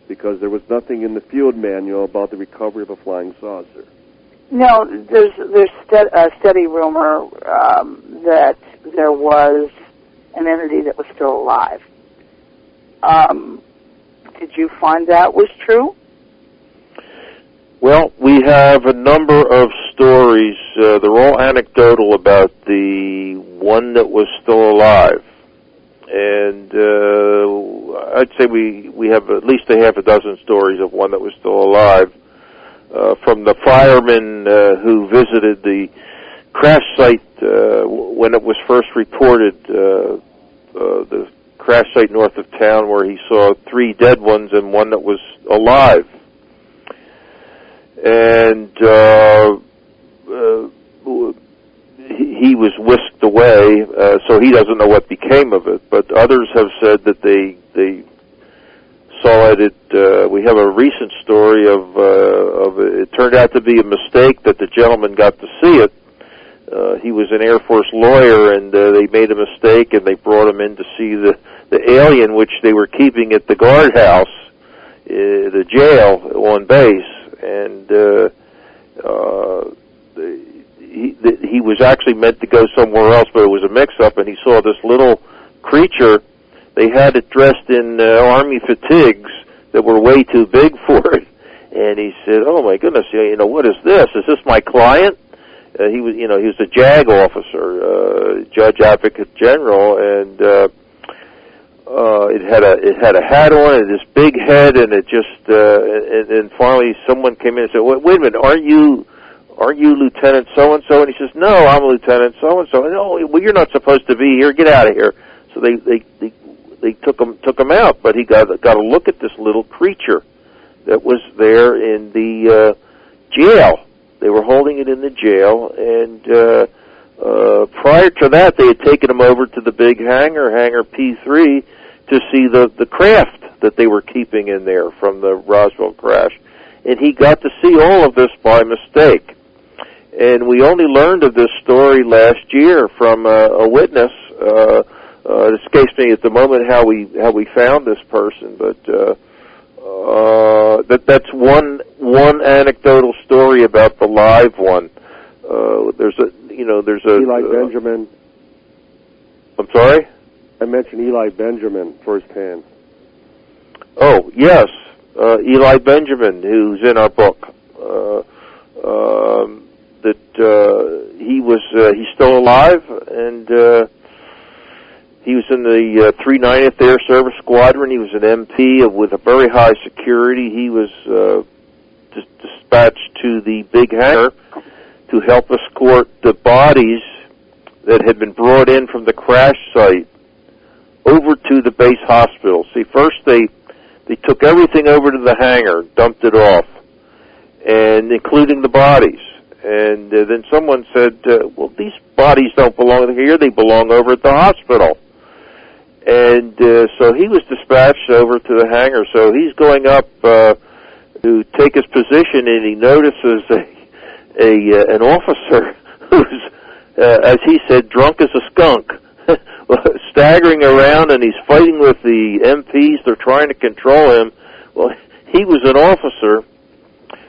Speaker 3: because there was nothing in the field manual about the recovery of a flying saucer.
Speaker 1: No, there's a steady rumor that there was an entity that was still alive. Did you find that was true?
Speaker 2: Well, we have a number of stories. They're all anecdotal about the one that was still alive. And I'd say we have at least a half a dozen stories of one that was still alive. From the fireman who visited the crash site when it was first reported, the crash site north of town, where he saw 3 dead ones and one that was alive. And he was whisked away, so he doesn't know what became of it. But others have said that they saw it. We have a recent story of it turned out to be a mistake that the gentleman got to see it. He was an Air Force lawyer, and they made a mistake, and they brought him in to see the alien, which they were keeping at the guardhouse, the jail on base, and he was actually meant to go somewhere else, but it was a mix-up, and he saw this little creature. They had it dressed in army fatigues that were way too big for it, and he said, "Oh my goodness, what is this? Is this my client?" He was a JAG officer, Judge Advocate General, and it had a hat on it, this big head, and it just and finally someone came in and said, "Wait a minute, aren't you Lieutenant so and so?" And he says, "No, I'm Lieutenant so and so." "No, well, you're not supposed to be here. Get out of here." So they took him out, but he got a look at this little creature that was there in the jail. They were holding it in the jail, and prior to that, they had taken him over to the big hangar P3, to see the craft that they were keeping in there from the Roswell crash. And he got to see all of this by mistake. And we only learned of this story last year from a witness. It escapes me at the moment how we found this person, but that's one anecdotal story about the live one. There's a
Speaker 3: Eli Benjamin.
Speaker 2: I'm sorry?
Speaker 3: I mentioned Eli Benjamin firsthand.
Speaker 2: Oh yes, Eli Benjamin, who's in our book. He's still alive, and he was in the 390th Air Service Squadron. He was an MP with a very high security. He was dispatched to the big hangar to help escort the bodies that had been brought in from the crash site over to the base hospital. See, first they took everything over to the hangar, dumped it off, and including the bodies. And then someone said, well, these bodies don't belong here, they belong over at the hospital. And so he was dispatched over to the hangar. So he's going up to take his position, and he notices an officer who's, as he said, drunk as a skunk, staggering around, and he's fighting with the MPs. They're trying to control him. Well, he was an officer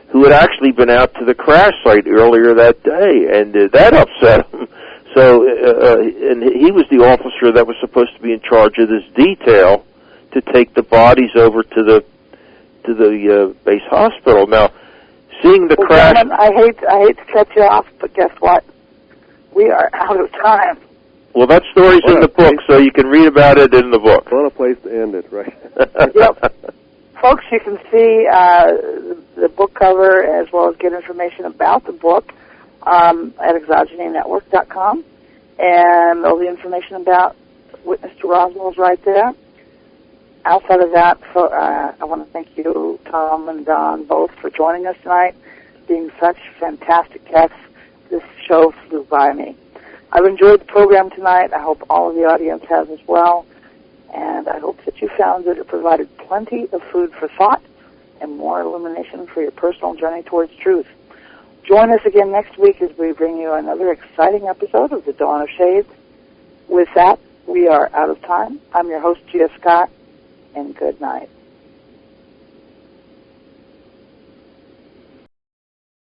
Speaker 2: who had actually been out to the crash site earlier that day, and that upset him. So, and he was the officer that was supposed to be in charge of this detail to take the bodies over to the base hospital. Now, seeing the crash.
Speaker 1: Gentlemen, I hate to cut you off, but guess what? We are out of time.
Speaker 2: Well, that story's in the book, so you can read about it in the book.
Speaker 3: What a place to end it, right?
Speaker 1: Yep. Folks, you can see the book cover as well as get information about the book at exogenynetwork.com, and all the information about Witness to Roswell is right there. Outside of that, I want to thank you, Thom and Don, both for joining us tonight, being such fantastic guests. This show flew by me. I've enjoyed the program tonight. I hope all of the audience has as well. And I hope that you found that it provided plenty of food for thought and more illumination for your personal journey towards truth. Join us again next week as we bring you another exciting episode of The Dawn of Shades. With that, we are out of time. I'm your host, Gia Scott, and good night.